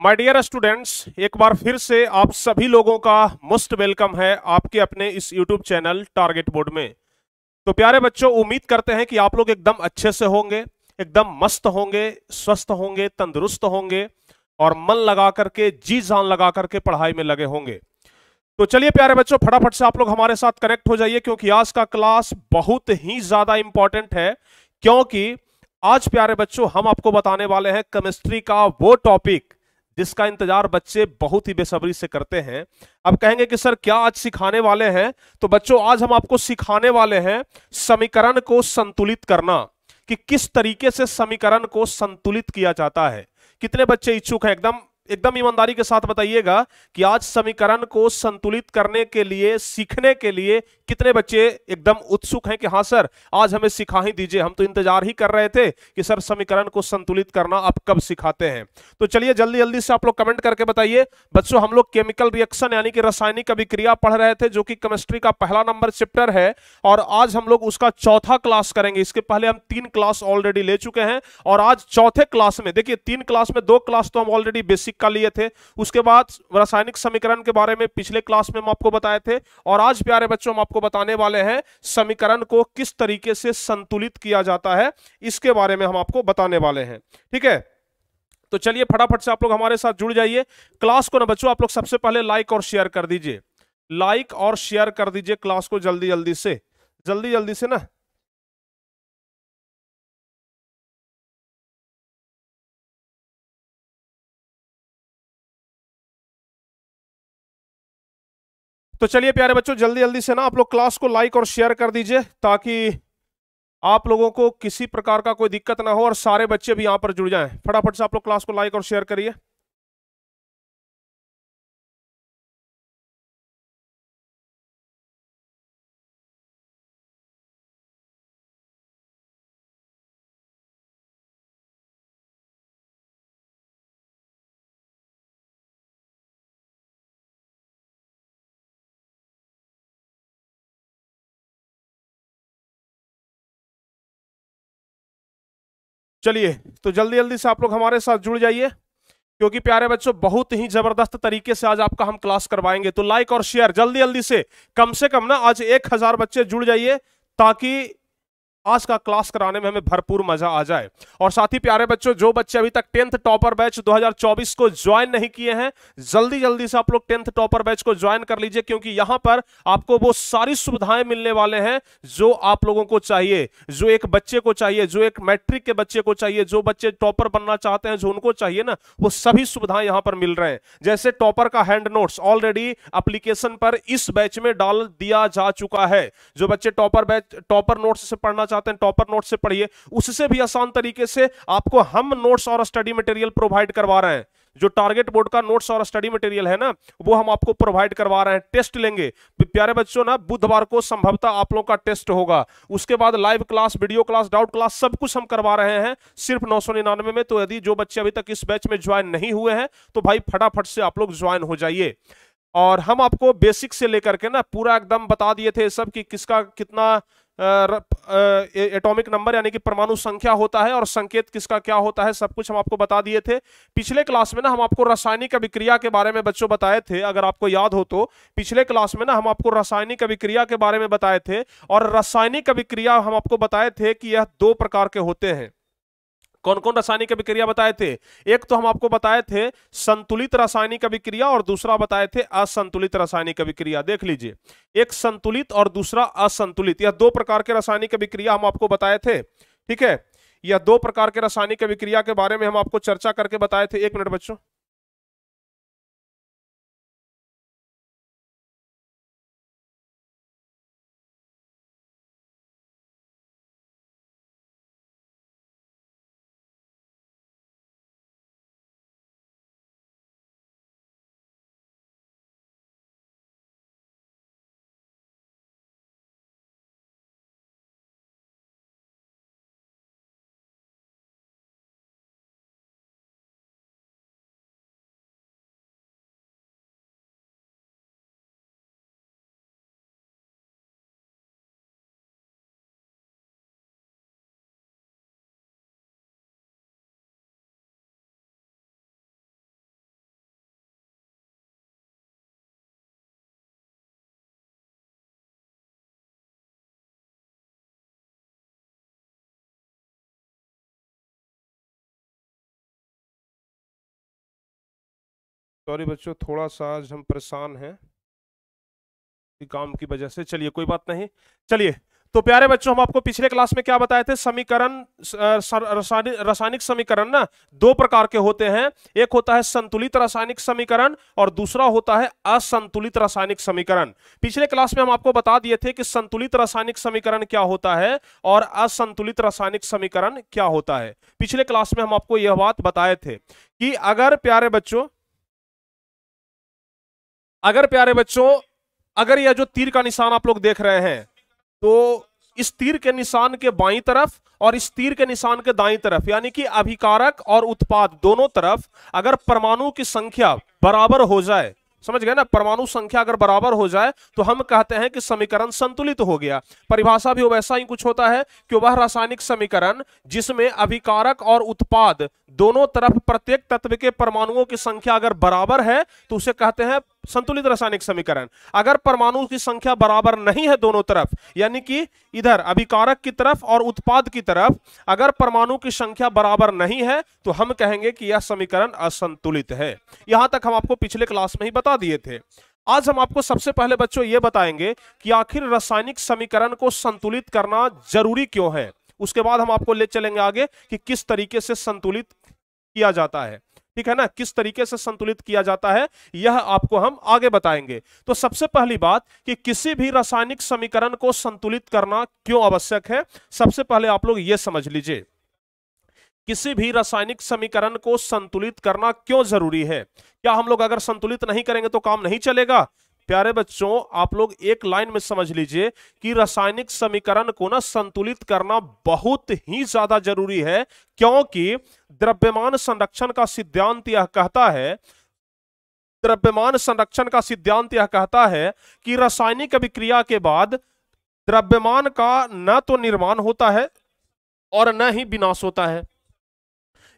My dear students, एक बार फिर से आप सभी लोगों का मोस्ट वेलकम है आपके अपने इस यूट्यूब चैनल टारगेट बोर्ड में। तो प्यारे बच्चों, उम्मीद करते हैं कि आप लोग एकदम अच्छे से होंगे, एकदम मस्त होंगे, स्वस्थ होंगे, तंदुरुस्त होंगे और मन लगा करके, जी जान लगा करके पढ़ाई में लगे होंगे। तो चलिए प्यारे बच्चों, फटाफट से आप लोग हमारे साथ कनेक्ट हो जाइए क्योंकि आज का क्लास बहुत ही ज्यादा इंपॉर्टेंट है। क्योंकि आज प्यारे बच्चों हम आपको बताने वाले हैं केमिस्ट्री का वो टॉपिक जिसका इंतजार बच्चे बहुत ही बेसब्री से करते हैं। अब कहेंगे कि सर क्या आज सिखाने वाले हैं? तो बच्चों आज हम आपको सिखाने वाले हैं समीकरण को संतुलित करना, कि किस तरीके से समीकरण को संतुलित किया जाता है। कितने बच्चे इच्छुक हैं? एकदम एकदम ईमानदारी के साथ बताइएगा कि आज समीकरण को संतुलित करने के लिए, सीखने के लिए कितने बच्चे एकदम उत्सुक हैं कि हाँ सर आज हमें सिखा ही दीजिए, हम तो इंतजार ही कर रहे थे कि सर समीकरण को संतुलित करना आप कब सिखाते हैं। तो चलिए जल्दी जल्दी से आप लोग कमेंट करके बताइए। बच्चों हम लोग केमिकल रिएक्शन यानी कि रासायनिक अभिक्रिया पढ़ रहे थे, जो कि केमिस्ट्री का पहला नंबर चैप्टर है और आज हम लोग उसका चौथा क्लास करेंगे। इसके पहले हम 3 क्लास ऑलरेडी ले चुके हैं और आज चौथे क्लास में देखिए, 3 क्लास में 2 क्लास तो हम ऑलरेडी बेसिक का लिए थे, उसके बाद रासायनिक समीकरण के बारे में पिछले क्लास में हम आपको बताए थे और आज प्यारे बच्चों हम आपको बताने वाले हैं समीकरण को किस तरीके से संतुलित किया जाता है, इसके बारे में हम आपको बताने वाले हैं। ठीक है, तो चलिए फटाफट से आप लोग हमारे साथ जुड़ जाइए। क्लास को ना बच्चों आप लोग सबसे पहले लाइक और शेयर कर दीजिए, लाइक और शेयर कर दीजिए क्लास को जल्दी जल्दी जल्दी से ना। तो चलिए प्यारे बच्चों जल्दी जल्दी से ना आप लोग क्लास को लाइक और शेयर कर दीजिए ताकि आप लोगों को किसी प्रकार का कोई दिक्कत ना हो और सारे बच्चे भी यहां पर जुड़ जाएं। फटाफट से आप लोग क्लास को लाइक और शेयर करिए। चलिए तो जल्दी जल्दी से आप लोग हमारे साथ जुड़ जाइए क्योंकि प्यारे बच्चों बहुत ही जबरदस्त तरीके से आज आपका हम क्लास करवाएंगे। तो लाइक और शेयर जल्दी जल्दी से कम ना आज 1000 बच्चे जुड़ जाइए ताकि आज का क्लास कराने में हमें भरपूर मजा आ जाए। और साथ ही प्यारे बच्चों, जो बच्चे अभी तक 10th टॉपर बैच 2024 को ज्वाइन नहीं किए हैं, जल्दी जल्दी से आप लोग 10th टॉपर बैच को ज्वाइन कर लीजिए क्योंकि यहां पर आपको वो सारी सुविधाएं मिलने वाले हैं जो आप लोगों को चाहिए, जो एक बच्चे को चाहिए, जो एक मैट्रिक के बच्चे को चाहिए, जो बच्चे टॉपर बनना चाहते हैं, जो उनको चाहिए ना, वो सभी सुविधाएं यहां पर मिल रहे हैं। जैसे टॉपर का हैंड नोट्स ऑलरेडी एप्लीकेशन पर इस बैच में डाल दिया जा चुका है। जो बच्चे टॉपर नोट्स से पढ़ना चाहते हैं, टॉपर नोट्स से पढ़िए, उससे भी आसान तरीके से आपको हम नोट्स और स्टडी मटेरियल प्रोवाइड करवा रहे हैं। जो टारगेट बोर्ड का नोट्स और स्टडी मटेरियल है ना, वो हम आपको प्रोवाइड करवा रहे हैं। टेस्ट लेंगे प्यारे बच्चों ना, बुधवार को संभवतः आप लोगों का टेस्ट होगा, उसके बाद live class, video class, doubt class सब कुछ हम करवा रहे हैं सिर्फ 999 में। तो यदि जो बच्चे अभी तक इस बैच में ज्वाइन नहीं हुए हैं तो भाई फटाफट से आप लोग ज्वाइन हो जाइए। और हम आपको बेसिक से लेकर के ना पूरा एकदम बता दिए थे सब कि किसका कितना एटॉमिक नंबर यानी कि परमाणु संख्या होता है और संकेत किसका क्या होता है, सब कुछ हम आपको बता दिए थे। पिछले क्लास में ना हम आपको रासायनिक अभिक्रिया के बारे में बच्चों बताए थे, अगर आपको याद हो तो पिछले क्लास में ना हम आपको रासायनिक अभिक्रिया के बारे में बताए थे। और रासायनिक अभिक्रिया हम आपको बताए थे कि यह 2 प्रकार के होते हैं। कौन कौन रासायनिक अभिक्रिया बताए थे? एक तो हम आपको बताए थे संतुलित रासायनिक अभिक्रिया और दूसरा बताए थे असंतुलित रासायनिक अभिक्रिया। देख लीजिए, एक संतुलित और दूसरा असंतुलित, यह 2 प्रकार के रासायनिक अभिक्रिया हम आपको बताए थे। ठीक है, यह 2 प्रकार के रासायनिक अभिक्रिया के बारे में हम आपको चर्चा करके बताए थे। 1 मिनट बच्चों। सॉरी बच्चों, थोड़ा सा आज हम परेशान हैं काम की वजह से। चलिए कोई बात नहीं। चलिए, तो प्यारे बच्चों, हम आपको पिछले क्लास में क्या बताए थे? समीकरण, रासायनिक समीकरण ना दो प्रकार के होते हैं। एक होता है संतुलित रासायनिक समीकरण और दूसरा होता है असंतुलित रासायनिक समीकरण। पिछले क्लास में हम आपको बता दिए थे कि संतुलित रासायनिक समीकरण क्या होता है और असंतुलित रासायनिक समीकरण क्या होता है। पिछले क्लास में हम आपको यह बात बताए थे कि अगर प्यारे बच्चों अगर यह जो तीर का निशान आप लोग देख रहे हैं, तो इस तीर के निशान के बाईं तरफ और इस तीर के निशान के दाईं तरफ, यानी कि अभिकारक और उत्पाद दोनों तरफ अगर परमाणु की संख्या बराबर हो जाए, समझ गए ना, परमाणु संख्या अगर बराबर हो जाए तो हम कहते हैं कि समीकरण संतुलित हो गया। परिभाषा भी वैसा ही कुछ होता है कि वह रासायनिक समीकरण जिसमें अभिकारक और उत्पाद दोनों तरफ प्रत्येक तत्व के परमाणुओं की संख्या अगर बराबर है तो उसे कहते हैं संतुलित रासायनिक समीकरण। अगर परमाणु की संख्या बराबर नहीं है दोनों तरफ, यानी कि इधर अभिकारक की तरफ और उत्पाद की तरफ अगर परमाणु की संख्या बराबर नहीं है तो हम कहेंगे कि यह समीकरण असंतुलित है। यहां तक हम आपको पिछले क्लास में ही बता दिए थे। आज हम आपको सबसे पहले बच्चों यह बताएंगे कि आखिर रासायनिक समीकरण को संतुलित करना जरूरी क्यों है। उसके बाद हम आपको ले चलेंगे आगे कि किस तरीके से संतुलित किया जाता है। ठीक है ना, किस तरीके से संतुलित किया जाता है यह आपको हम आगे बताएंगे। तो सबसे पहली बात कि किसी भी रासायनिक समीकरण को संतुलित करना क्यों आवश्यक है, सबसे पहले आप लोग यह समझ लीजिए, किसी भी रासायनिक समीकरण को संतुलित करना क्यों जरूरी है। क्या हम लोग अगर संतुलित नहीं करेंगे तो काम नहीं चलेगा? प्यारे बच्चों, आप लोग एक लाइन में समझ लीजिए कि रासायनिक समीकरण को ना संतुलित करना बहुत ही ज्यादा जरूरी है, क्योंकि द्रव्यमान संरक्षण का सिद्धांत यह कहता है, द्रव्यमान संरक्षण का सिद्धांत यह कहता है कि रासायनिक अभिक्रिया के बाद द्रव्यमान का न तो निर्माण होता है और न ही विनाश होता है।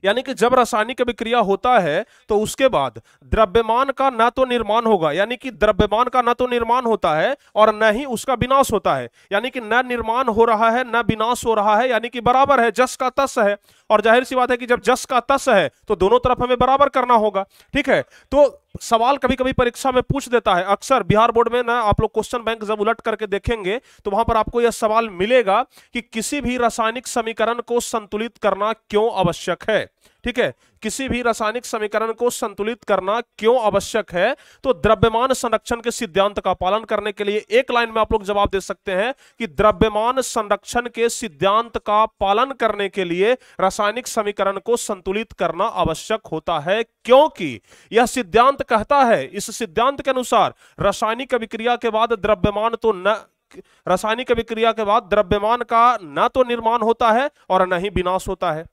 यानी कि जब रासायनिक अभिक्रिया होता है तो उसके बाद द्रव्यमान का न तो निर्माण होगा, यानी कि द्रव्यमान का न तो निर्माण होता है और न ही उसका विनाश होता है। यानी कि न निर्माण हो रहा है न विनाश हो रहा है, यानी कि बराबर है, जस का तस है। और जाहिर सी बात है कि जब जस का तस है तो दोनों तरफ हमें बराबर करना होगा। ठीक है, तो सवाल कभी कभी परीक्षा में पूछ देता है, अक्सर बिहार बोर्ड में ना आप लोग क्वेश्चन बैंक जब उलट करके देखेंगे तो वहां पर आपको यह सवाल मिलेगा कि किसी भी रासायनिक समीकरण को संतुलित करना क्यों आवश्यक है। ठीक है, किसी भी रासायनिक समीकरण को संतुलित करना क्यों आवश्यक है? तो द्रव्यमान संरक्षण के सिद्धांत का पालन करने के लिए एक लाइन में आप लोग जवाब दे सकते हैं कि द्रव्यमान संरक्षण के सिद्धांत का पालन करने के लिए रासायनिक समीकरण को संतुलित करना आवश्यक होता है, क्योंकि यह सिद्धांत कहता है, इस सिद्धांत के अनुसार रासायनिक अभिक्रिया के बाद रासायनिक अभिक्रिया के बाद द्रव्यमान का न तो निर्माण होता है और न ही विनाश होता है।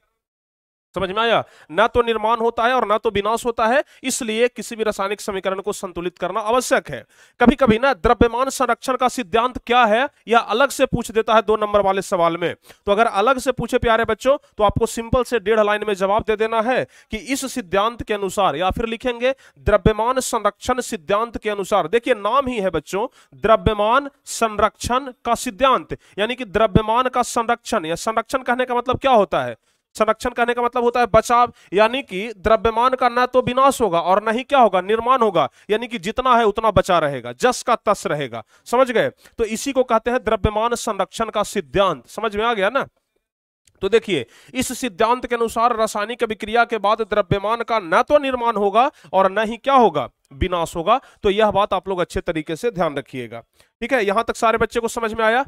समझ में आया? ना तो निर्माण होता है और ना तो विनाश होता है, इसलिए किसी भी रासायनिक समीकरण को संतुलित करना आवश्यक है। कभी कभी ना द्रव्यमान संरक्षण का सिद्धांत क्या है यह अलग से पूछ देता है 2 नंबर वाले सवाल में। तो अगर अलग से पूछे प्यारे बच्चों तो आपको सिंपल से 1.5 लाइन में जवाब दे देना है कि इस सिद्धांत के अनुसार, या फिर लिखेंगे द्रव्यमान संरक्षण सिद्धांत के अनुसार। देखिए नाम ही है बच्चों, द्रव्यमान संरक्षण का सिद्धांत, यानी कि द्रव्यमान का संरक्षण। या संरक्षण कहने का मतलब क्या होता है? संरक्षण करने का मतलब होता है बचाव, यानी कि द्रव्यमान का ना तो विनाश होगा और ना ही क्या होगा, निर्माण होगा, यानी कि जितना है उतना बचा रहेगा, जस का तस रहेगा। समझ गए? तो इसी को कहते हैं द्रव्यमान संरक्षण का सिद्धांत। समझ में आ गया ना? तो देखिए, इस सिद्धांत के अनुसार रासायनिक अभिक्रिया के बाद द्रव्यमान का न तो निर्माण होगा और न ही क्या होगा, विनाश होगा। तो यह बात आप लोग अच्छे तरीके से ध्यान रखिएगा। ठीक है, यहां तक सारे बच्चे को समझ में आया?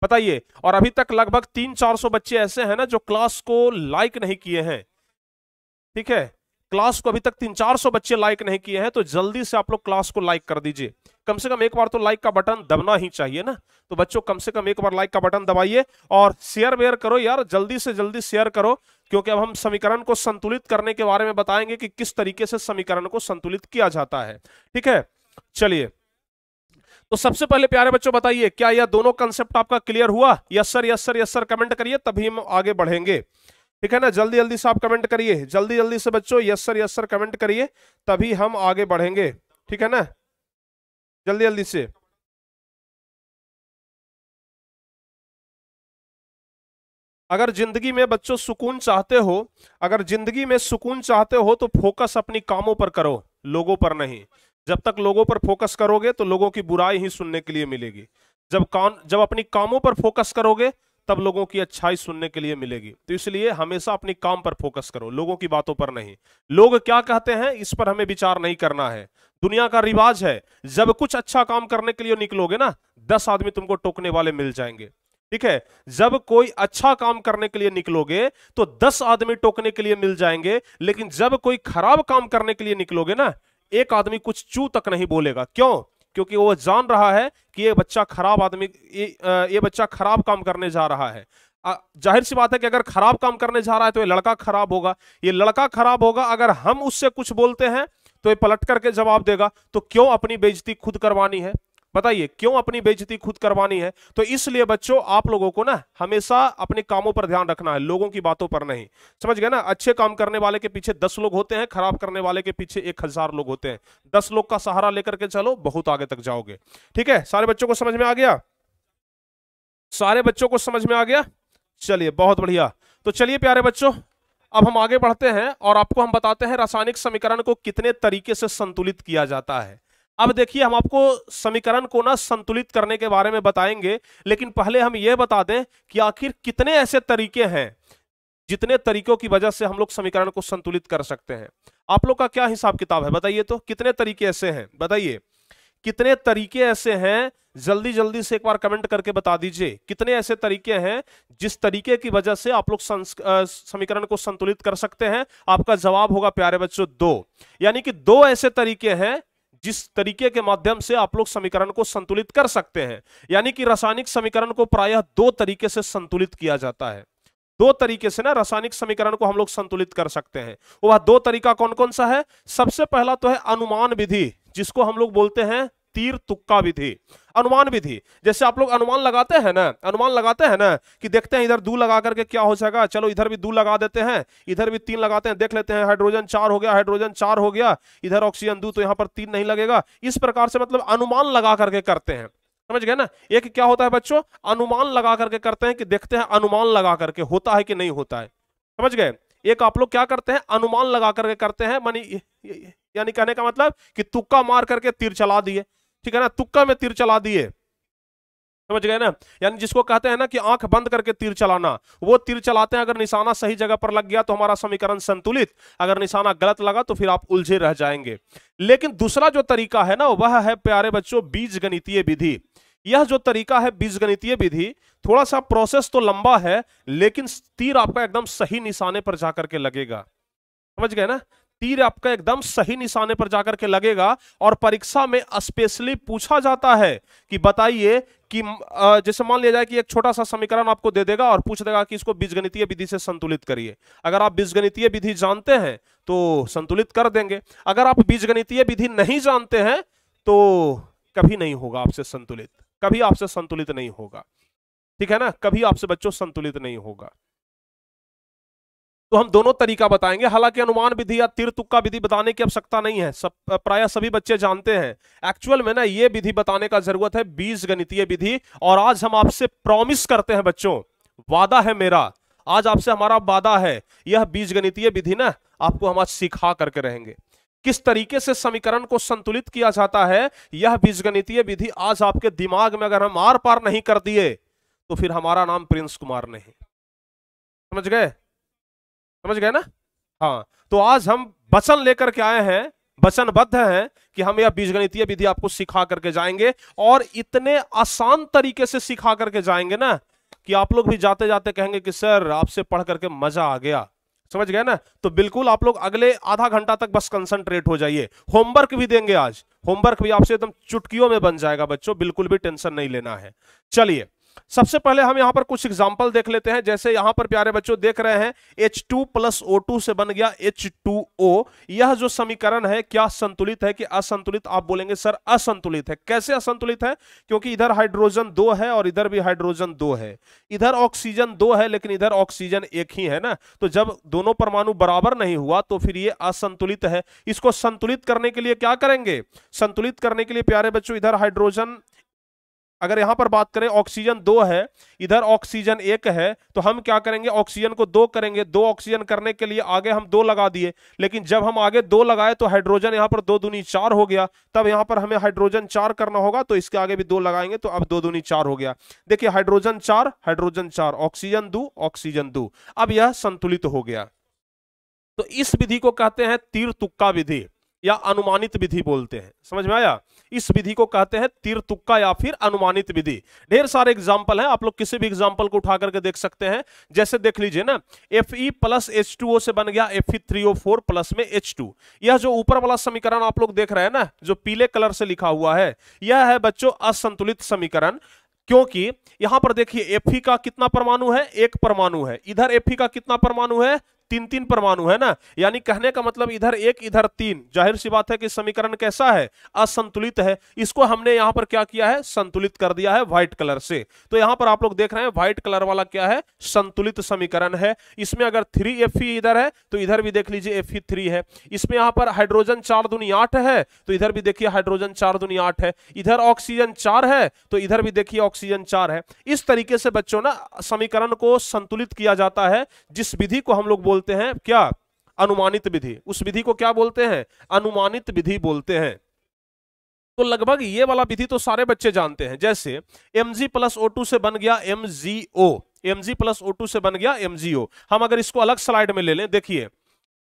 बताइए। और अभी तक लगभग 300-400 बच्चे ऐसे हैं ना जो क्लास को लाइक नहीं किए हैं। ठीक है, क्लास को अभी तक 300-400 बच्चे लाइक नहीं किए हैं, तो जल्दी से आप लोग क्लास को लाइक कर दीजिए। कम से कम एक बार तो लाइक का बटन दबना ही चाहिए ना। तो बच्चों कम से कम एक बार लाइक का बटन दबाइए और शेयर वेयर करो यार, जल्दी से जल्दी शेयर करो, क्योंकि अब हम समीकरण को संतुलित करने के बारे में बताएंगे कि किस तरीके से समीकरण को संतुलित किया जाता है। ठीक है, चलिए। तो सबसे पहले प्यारे बच्चों बताइए, क्या यह दोनों कंसेप्ट आपका क्लियर हुआ? Yes sir, yes sir, yes sir comment करिए, तभी हम आगे बढ़ेंगे। ठीक है ना, जल्दी जल्दी से आप कमेंट करिए, जल्दी जल्दी से बच्चों यस सर कमेंट करिए, तभी हम आगे बढ़ेंगे। ठीक है ना, जल्दी जल्दी से। अगर जिंदगी में बच्चों सुकून चाहते हो, अगर जिंदगी में सुकून चाहते हो तो फोकस अपनी कामों पर करो। लोगों पर नहीं। जब तक लोगों पर फोकस करोगे तो लोगों की बुराई ही सुनने के लिए मिलेगी। जब अपनी कामों पर फोकस करोगे तब लोगों की अच्छाई सुनने के लिए मिलेगी। तो इसलिए हमेशा अपनी काम पर फोकस करो, लोगों की बातों पर नहीं। लोग क्या कहते हैं इस पर हमें विचार नहीं करना है। दुनिया का रिवाज है, जब कुछ अच्छा काम करने के लिए निकलोगे ना, 10 आदमी तुमको टोकने वाले मिल जाएंगे। ठीक है, जब कोई अच्छा काम करने के लिए निकलोगे तो 10 आदमी टोकने के लिए मिल जाएंगे, लेकिन जब कोई खराब काम करने के लिए निकलोगे ना, एक आदमी कुछ चू तक नहीं बोलेगा। क्यों? क्योंकि वो जान रहा है कि ये बच्चा खराब आदमी, ये बच्चा खराब काम करने जा रहा है। जाहिर सी बात है कि अगर खराब काम करने जा रहा है तो ये लड़का खराब होगा, ये लड़का खराब होगा। अगर हम उससे कुछ बोलते हैं तो ये पलट करके जवाब देगा। तो क्यों अपनी बेइज्जती खुद करवानी है? बताइए, क्यों अपनी बेइज्जती खुद करवानी है? तो इसलिए बच्चों आप लोगों को ना हमेशा अपने कामों पर ध्यान रखना है, लोगों की बातों पर नहीं। समझ गए ना? अच्छे काम करने वाले के पीछे 10 लोग होते हैं, खराब करने वाले के पीछे 1000 लोग होते हैं। 10 लोग का सहारा लेकर के चलो, बहुत आगे तक जाओगे। ठीक है, सारे बच्चों को समझ में आ गया? सारे बच्चों को समझ में आ गया? चलिए, बहुत बढ़िया। तो चलिए प्यारे बच्चों, अब हम आगे बढ़ते हैं और आपको हम बताते हैं रासायनिक समीकरण को कितने तरीके से संतुलित किया जाता है। अब देखिए, हम आपको समीकरण को ना संतुलित करने के बारे में बताएंगे, लेकिन पहले हम यह बता दें कि आखिर कितने ऐसे तरीके हैं जितने तरीकों की वजह से हम लोग समीकरण को संतुलित कर सकते हैं। आप लोग का क्या हिसाब किताब है बताइए? तो कितने तरीके ऐसे हैं, बताइए कितने तरीके ऐसे हैं? जल्दी जल्दी से एक बार कमेंट करके बता दीजिए, कितने ऐसे तरीके हैं जिस तरीके की वजह से आप लोग समीकरण को संतुलित कर सकते हैं? आपका जवाब होगा प्यारे बच्चों 2। यानी कि 2 ऐसे तरीके हैं जिस तरीके के माध्यम से आप लोग समीकरण को संतुलित कर सकते हैं। यानी कि रासायनिक समीकरण को प्रायः 2 तरीके से संतुलित किया जाता है। 2 तरीके से ना रासायनिक समीकरण को हम लोग संतुलित कर सकते हैं। वह 2 तरीका कौन कौन सा है? सबसे पहला तो है अनुमान विधि, जिसको हम लोग बोलते हैं तीर तुक्का विधि। अनुमान विधि, जैसे आप लोग अनुमान लगाते हैं ना कि देखते हैं इधर 2 लगा करके क्या हो जाएगा, चलो इधर भी 2 लगा देते हैं, इधर भी 3 लगाते हैं, देख लेते हैं हाइड्रोजन 4 हो गया, हाइड्रोजन 4 हो गया, इधर ऑक्सीजन 2 तो यहां पर 3 नहीं लगेगा। इस प्रकार से मतलब अनुमान लगा करके करते हैं। समझ गए ना? एक क्या होता है बच्चों, अनुमान लगा करके करते हैं कि देखते हैं अनुमान लगा करके होता है कि नहीं होता है। समझ गए? एक आप लोग क्या करते हैं, अनुमान लगा करके करते हैं, यानी कहने का मतलब कि तुक्का मार करके तीर चला दिए। ठीक है ना? तुक्का में तीर चला दिए, समझ गए ना? यानी जिसको कहते हैं ना कि आंख बंद करके तीर चलाना, वो तीर चलाते हैं। अगर निशाना सही जगह पर लग गया तो हमारा समीकरण संतुलित, अगर निशाना गलत लगा तो फिर आप उलझे रह जाएंगे। लेकिन दूसरा जो तरीका है ना, वह है प्यारे बच्चों बीजगणितीय विधि। यह जो तरीका है बीजगणितीय विधि, थोड़ा सा प्रोसेस तो लंबा है, लेकिन तीर आपका एकदम सही निशाने पर जाकर के लगेगा। समझ गए ना? तीर आपका एकदम सही निशाने पर जाकर के लगेगा। और परीक्षा में स्पेशली पूछा जाता है कि बताइए कि जैसे मान लिया जाए कि एक छोटा सा समीकरण आपको दे देगा और पूछ देगा कि इसको बीजगणितीय विधि से संतुलित करिए। अगर आप बीजगणितीय विधि जानते हैं तो संतुलित कर देंगे, अगर आप बीजगणितीय विधि नहीं जानते हैं तो कभी नहीं होगा आपसे संतुलित, कभी आपसे संतुलित नहीं होगा। ठीक है ना? कभी आपसे बच्चों संतुलित नहीं होगा। तो हम दोनों तरीका बताएंगे। हालांकि अनुमान विधि या तीर तुक्का विधि बताने की आवश्यकता नहीं है, प्रायः सभी बच्चे जानते हैं। एक्चुअल में ना ये विधि बताने का जरूरत है बीजगणितीय विधि। और आज हम आपसे प्रॉमिस करते हैं बच्चों, वादा है मेरा, आज आपसे हमारा वादा है, यह बीजगणितीय विधि ना आपको हम आज सिखा करके रहेंगे। किस तरीके से समीकरण को संतुलित किया जाता है, यह बीजगणितीय विधि आज आपके दिमाग में अगर हम आर पार नहीं कर दिए तो फिर हमारा नाम प्रिंस कुमार नहीं। समझ गए? समझ गए ना? हाँ, तो आज हम वचन लेकर के आए हैं, वचनबद्ध हैं कि हम यह बीजगणितीय विधि आपको सिखा करके जाएंगे। और इतने आसान तरीके से सिखा करके जाएंगे ना कि आप लोग भी जाते जाते कहेंगे कि सर आपसे पढ़ करके मजा आ गया। समझ गए ना? तो बिल्कुल आप लोग अगले आधा घंटा तक बस कंसंट्रेट हो जाइए। होमवर्क भी देंगे आज, होमवर्क भी आपसे एकदम चुटकियों में बन जाएगा बच्चों, बिल्कुल भी टेंशन नहीं लेना है। चलिए, सबसे पहले हम यहां पर कुछ एग्जांपल देख लेते हैं। जैसे यहां पर प्यारे बच्चों देख रहे हैं H2 + O2 से बन गया H2O। यह जो समीकरण है क्या संतुलित है कि असंतुलित? आप बोलेंगे सर असंतुलित है। कैसे असंतुलित है? क्योंकि इधर हाइड्रोजन 2 है और इधर भी हाइड्रोजन 2 है, इधर ऑक्सीजन 2 है लेकिन इधर ऑक्सीजन 1 ही है ना। तो जब दोनों परमाणु बराबर नहीं हुआ तो फिर ये असंतुलित है। इसको संतुलित करने के लिए क्या करेंगे? संतुलित करने के लिए प्यारे बच्चों इधर हाइड्रोजन अगर यहां पर बात करें ऑक्सीजन 2 है, इधर ऑक्सीजन 1 है, तो हम क्या करेंगे, ऑक्सीजन को 2 करेंगे। 2 ऑक्सीजन करने के लिए आगे हम 2 लगा दिए, लेकिन जब हम आगे 2 लगाए तो हाइड्रोजन यहां पर 2 दूनी 4 हो गया। तब यहां पर हमें हाइड्रोजन 4 करना होगा, तो इसके आगे भी 2 लगाएंगे, तो अब 2 दूनी 4 हो गया। देखिए हाइड्रोजन 4, ऑक्सीजन 2, ऑक्सीजन 2, अब यह संतुलित हो गया। तो इस विधि को कहते हैं तीर तुक्का विधि या अनुमानित विधि बोलते हैं। समझ में आया? इस विधि को कहते हैं तीर तुक्का या फिर अनुमानित विधि। ढेर सारे एग्जाम्पल हैं, आप लोग किसी भी एग्जाम्पल को उठा करके देख सकते हैं। जैसे देख लीजिए ना, Fe प्लस H2O से बन गया Fe3O4 प्लस में H2। यह जो ऊपर वाला समीकरण आप लोग देख रहे हैं ना, जो पीले कलर से लिखा हुआ है, यह है बच्चों असंतुलित समीकरण। क्योंकि यहां पर देखिए Fe का कितना परमाणु है, 1 परमाणु है। इधर Fe का कितना परमाणु है, 3 परमाणु है ना। यानी कहने का मतलब इधर 1 इधर 3, जाहिर सी बात है कि समीकरण कैसा है, असंतुलित है। इसको हमने यहां पर क्या किया है, संतुलित कर दिया है व्हाइट कलर से। तो यहां पर आप लोग देख रहे हैं व्हाइट कलर वाला क्या है, संतुलित समीकरण है। इसमें अगर 3Fe इधर है तो इधर भी देख लीजिए Fe3 है। इसमें यहां पर हाइड्रोजन 4 दूनी 8 है, तो इधर भी देखिए हाइड्रोजन 4 दूनी 8 है। इधर ऑक्सीजन 4 है, तो इधर भी देखिए ऑक्सीजन 4 है। इस तरीके से बच्चों ना समीकरण को संतुलित किया जाता है, जिस विधि को हम लोग बोलते हैं क्या, अनुमानित विधि। उस विधि को क्या बोलते हैं, अनुमानित विधि बोलते हैं। तो लगभग ये वाला विधि तो सारे बच्चे जानते हैं। जैसे Mg प्लस O2 से बन गया MgO, Mg प्लस O2 से बन गया MgO। हम अगर इसको अलग स्लाइड में ले लें, देखिए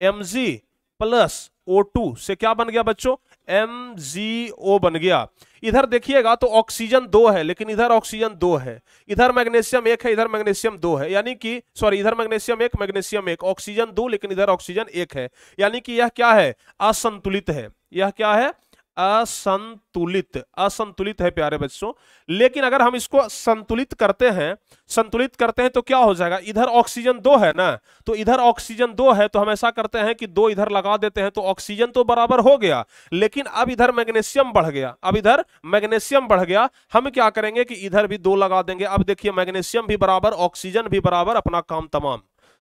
Mg प्लस O2 से क्या बन गया बच्चों, MgO बन गया। इधर देखिएगा तो ऑक्सीजन 2 है, लेकिन इधर ऑक्सीजन 2 है। इधर मैग्नीशियम 1 है, इधर मैग्नीशियम 2 है। यानी कि सॉरी, इधर मैग्नीशियम 1, मैग्नीशियम 1, ऑक्सीजन 2, लेकिन इधर ऑक्सीजन 1 है। यानी कि यह क्या है, असंतुलित है। यह क्या है, असंतुलित, असंतुलित है प्यारे बच्चों। लेकिन अगर हम इसको संतुलित करते हैं तो क्या हो जाएगा, इधर ऑक्सीजन 2 है ना, तो इधर ऑक्सीजन 2 है, तो हम ऐसा करते हैं कि 2 इधर लगा देते हैं, तो ऑक्सीजन तो बराबर हो गया, लेकिन अब इधर मैग्नीशियम बढ़ गया। अब इधर मैग्नीशियम बढ़ गया, हम क्या करेंगे कि इधर भी 2 लगा देंगे। अब देखिए मैग्नीशियम भी बराबर, ऑक्सीजन भी बराबर, अपना काम तमाम।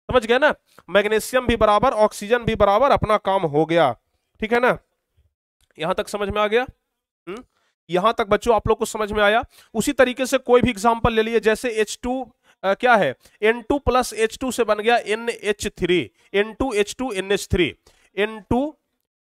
समझ गए ना, मैग्नीशियम भी बराबर, ऑक्सीजन भी बराबर, अपना काम हो गया। ठीक है ना, यहां तक समझ में आ गया? यहां तक बच्चों आप लोग को समझ में आया? उसी तरीके से कोई भी एग्जांपल ले लिए, जैसे H2 क्या है, N2 प्लस H2 से बन गया NH3, N2H2 NH3, N2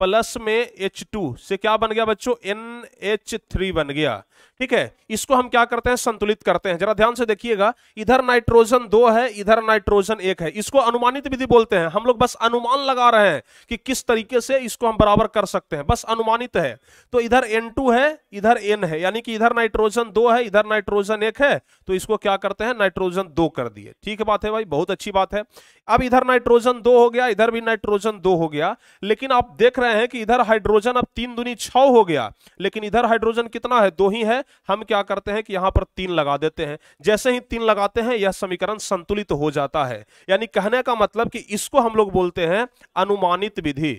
plus में H2 से क्या बन गया बच्चों, NH3 बन गया। ठीक है, इसको हम क्या करते हैं, संतुलित करते हैं। जरा ध्यान से देखिएगा, इधर नाइट्रोजन 2 है, इधर नाइट्रोजन 1 है। इसको अनुमानित विधि बोलते हैं। हम लोग बस अनुमान लगा रहे हैं कि किस तरीके से इसको हम बराबर कर सकते हैं, बस अनुमानित है। तो इधर N2 है, इधर N है, यानी कि इधर नाइट्रोजन 2 है, इधर नाइट्रोजन 1 है, तो इसको क्या करते हैं, नाइट्रोजन 2 कर दिए। ठीक है बात है भाई, बहुत अच्छी बात है। अब इधर नाइट्रोजन 2 हो गया, इधर भी नाइट्रोजन 2 हो गया, लेकिन आप देख रहे हैं कि इधर हाइड्रोजन अब 3 दूनी 6 हो गया, लेकिन इधर हाइड्रोजन कितना है, 2 ही है। हम क्या करते हैं कि यहां पर 3 लगा देते हैं। जैसे ही 3 लगाते हैं, यह समीकरण संतुलित हो जाता है। यानी कहने का मतलब कि इसको हम लोग बोलते हैं अनुमानित विधि।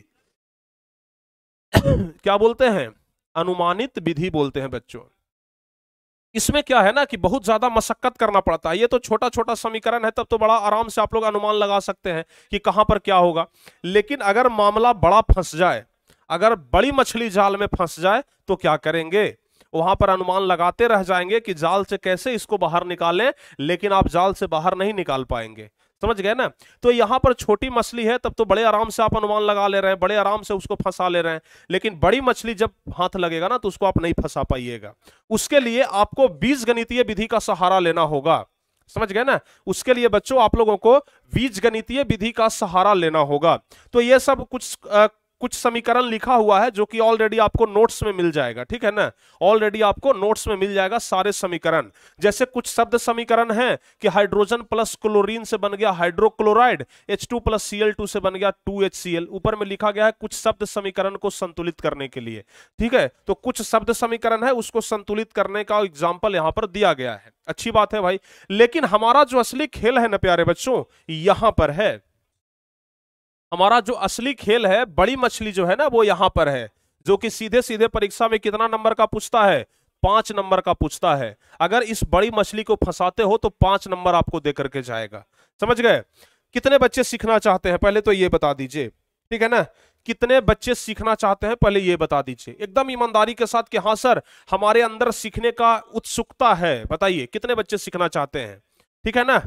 क्या बोलते हैं, अनुमानित विधि बोलते हैं बच्चों। इसमें क्या है ना कि बहुत ज्यादा मशक्कत करना पड़ता है। ये तो छोटा छोटा समीकरण है, तब तो बड़ा आराम से आप लोग अनुमान लगा सकते हैं कि कहां पर क्या होगा। लेकिन अगर मामला बड़ा फंस जाए, अगर बड़ी मछली जाल में फंस जाए, तो क्या करेंगे, वहां पर अनुमान लगाते रह जाएंगे कि जाल से कैसे इसको बाहर निकालें, लेकिन आप जाल से बाहर नहीं निकाल पाएंगे। समझ गए ना। तो यहां पर छोटी मछली है, तब तो बड़े आराम से आप अनुमान लगा ले रहे हैं, बड़े आराम से उसको फंसा ले रहे हैं। लेकिन बड़ी मछली जब हाथ लगेगा ना, तो उसको आप नहीं फंसा पाइएगा। उसके लिए आपको बीजगणितीय विधि का सहारा लेना होगा। समझ गए ना, उसके लिए बच्चों आप लोगों को बीजगणितीय विधि का सहारा लेना होगा। तो ये सब कुछ समीकरण लिखा हुआ है, जो कि ऑलरेडी आपको नोट्स में मिल जाएगा। ठीक है ना, ऑलरेडी आपको नोट्स में मिल जाएगा सारे समीकरण। जैसे कुछ शब्द समीकरण हैं कि हाइड्रोजन प्लस क्लोरीन से बन गया हाइड्रोक्लोराइड, H2 प्लस Cl2 से बन गया 2HCl। ऊपर में लिखा गया है कुछ शब्द समीकरण को संतुलित करने के लिए। ठीक है, तो कुछ शब्द समीकरण है, उसको संतुलित करने का एग्जाम्पल यहां पर दिया गया है। अच्छी बात है भाई। लेकिन हमारा जो असली खेल है ना प्यारे बच्चों, यहां पर है। हमारा जो असली खेल है, बड़ी मछली जो है ना, वो यहां पर है, जो कि सीधे सीधे परीक्षा में कितना नंबर का पूछता है, 5 नंबर का पूछता है। अगर इस बड़ी मछली को फंसाते हो तो 5 नंबर आपको दे करके जाएगा। समझ गए। कितने बच्चे सीखना चाहते हैं, पहले तो ये बता दीजिए। ठीक है ना। कितने बच्चे सीखना चाहते हैं पहले ये बता दीजिए एकदम ईमानदारी के साथ कि हाँ सर हमारे अंदर सीखने का उत्सुकता है, बताइए कितने बच्चे सीखना चाहते हैं। ठीक है ना।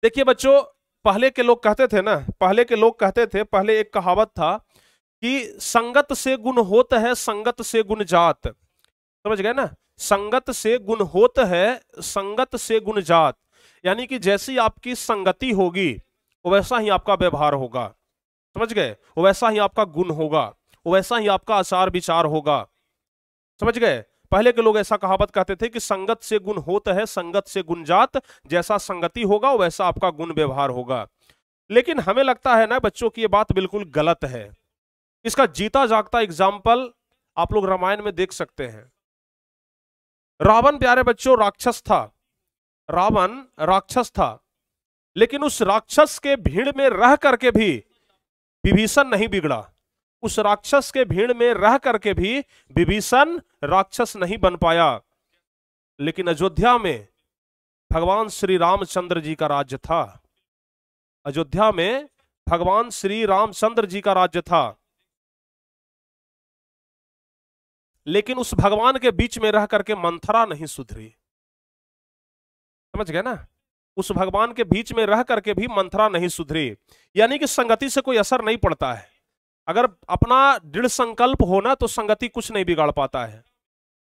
देखिए बच्चों, पहले के लोग कहते थे ना, पहले के लोग कहते थे, पहले एक कहावत था कि संगत से गुण होत है, संगत से गुण जात। समझ गए ना। संगत से गुण होत है, संगत से गुण जात। यानी कि जैसी आपकी संगति होगी वैसा ही आपका व्यवहार होगा। समझ गए। वैसा ही आपका गुण होगा, वैसा ही आपका आचार विचार होगा। समझ गए। पहले के लोग ऐसा कहावत कहते थे कि संगत से गुण होत है, संगत से गुण जात। जैसा संगति होगा वैसा आपका गुण व्यवहार होगा। लेकिन हमें लगता है ना बच्चों की ये बात बिल्कुल गलत है। इसका जीता जागता एग्जाम्पल आप लोग रामायण में देख सकते हैं। रावण प्यारे बच्चों राक्षस था, रावण राक्षस था, लेकिन उस राक्षस के भीड़ में रह करके भी विभीषण नहीं बिगड़ा। उस राक्षस के भीड़ में रह करके भी विभीषण राक्षस नहीं बन पाया। लेकिन अयोध्या में भगवान श्री रामचंद्र जी का राज्य था। अयोध्या में भगवान श्री रामचंद्र जी का राज्य था। लेकिन उस भगवान के बीच में रह करके मंथरा नहीं सुधरी। समझ गए ना। उस भगवान के बीच में रह करके भी मंथरा नहीं सुधरी। यानी कि संगति से कोई असर नहीं पड़ता है। अगर अपना दृढ़ संकल्प हो ना तो संगति कुछ नहीं बिगाड़ पाता है।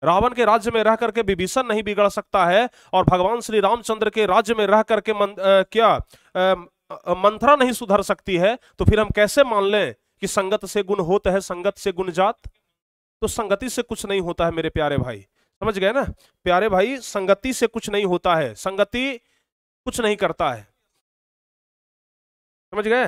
रावण के राज्य में रह करके विभीषण नहीं बिगड़ सकता है, और भगवान श्री रामचंद्र के राज्य में रह करके मंथरा नहीं सुधर सकती है। तो फिर हम कैसे मान लें कि संगत से गुण होत है, संगत से गुण जात। तो संगति से कुछ नहीं होता है मेरे प्यारे भाई। समझ गए ना प्यारे भाई, संगति से कुछ नहीं होता है, संगति कुछ नहीं करता है। समझ गए।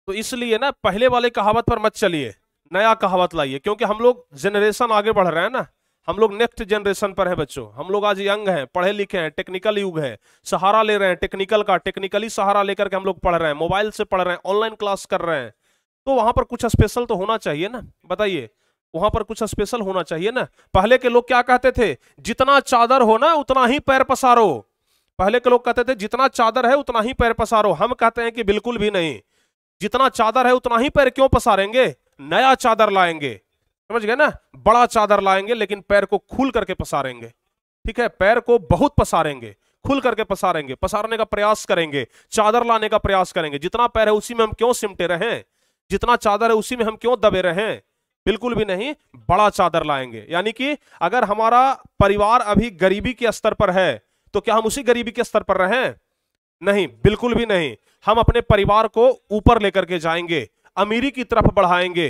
तो इसलिए ना पहले वाले कहावत पर मत चलिए, नया कहावत लाइए। क्योंकि हम लोग जनरेशन आगे बढ़ रहे हैं ना, हम लोग नेक्स्ट जनरेशन पर है बच्चों। हम लोग आज यंग हैं, पढ़े लिखे हैं, टेक्निकल युग है, सहारा ले रहे हैं टेक्निकल का, टेक्निकली सहारा लेकर के हम लोग पढ़ रहे हैं, मोबाइल से पढ़ रहे हैं, ऑनलाइन क्लास कर रहे हैं। तो वहां पर कुछ स्पेशल तो होना चाहिए ना, बताइए। वहां पर कुछ स्पेशल होना चाहिए ना। पहले के लोग क्या कहते थे, जितना चादर हो ना उतना ही पैर पसारो। पहले के लोग कहते थे जितना चादर है उतना ही पैर पसारो। हम कहते हैं कि बिल्कुल भी नहीं, जितना चादर है उतना ही पैर क्यों पसारेंगे, नया चादर लाएंगे। समझ गए ना। बड़ा चादर लाएंगे लेकिन पैर को खुल करके पसारेंगे। ठीक है, पैर को बहुत पसारेंगे, खुल करके पसारेंगे, पसारने का प्रयास करेंगे, चादर लाने का प्रयास करेंगे। जितना पैर है उसी में हम क्यों सिमटे रहें, जितना चादर है उसी में हम क्यों दबे रहें, बिल्कुल भी नहीं, बड़ा चादर लाएंगे। यानी कि अगर हमारा परिवार अभी गरीबी के स्तर पर है तो क्या हम उसी गरीबी के स्तर पर रहें, नहीं, बिल्कुल भी नहीं। हम अपने परिवार को ऊपर लेकर के जाएंगे, अमीरी की तरफ बढ़ाएंगे।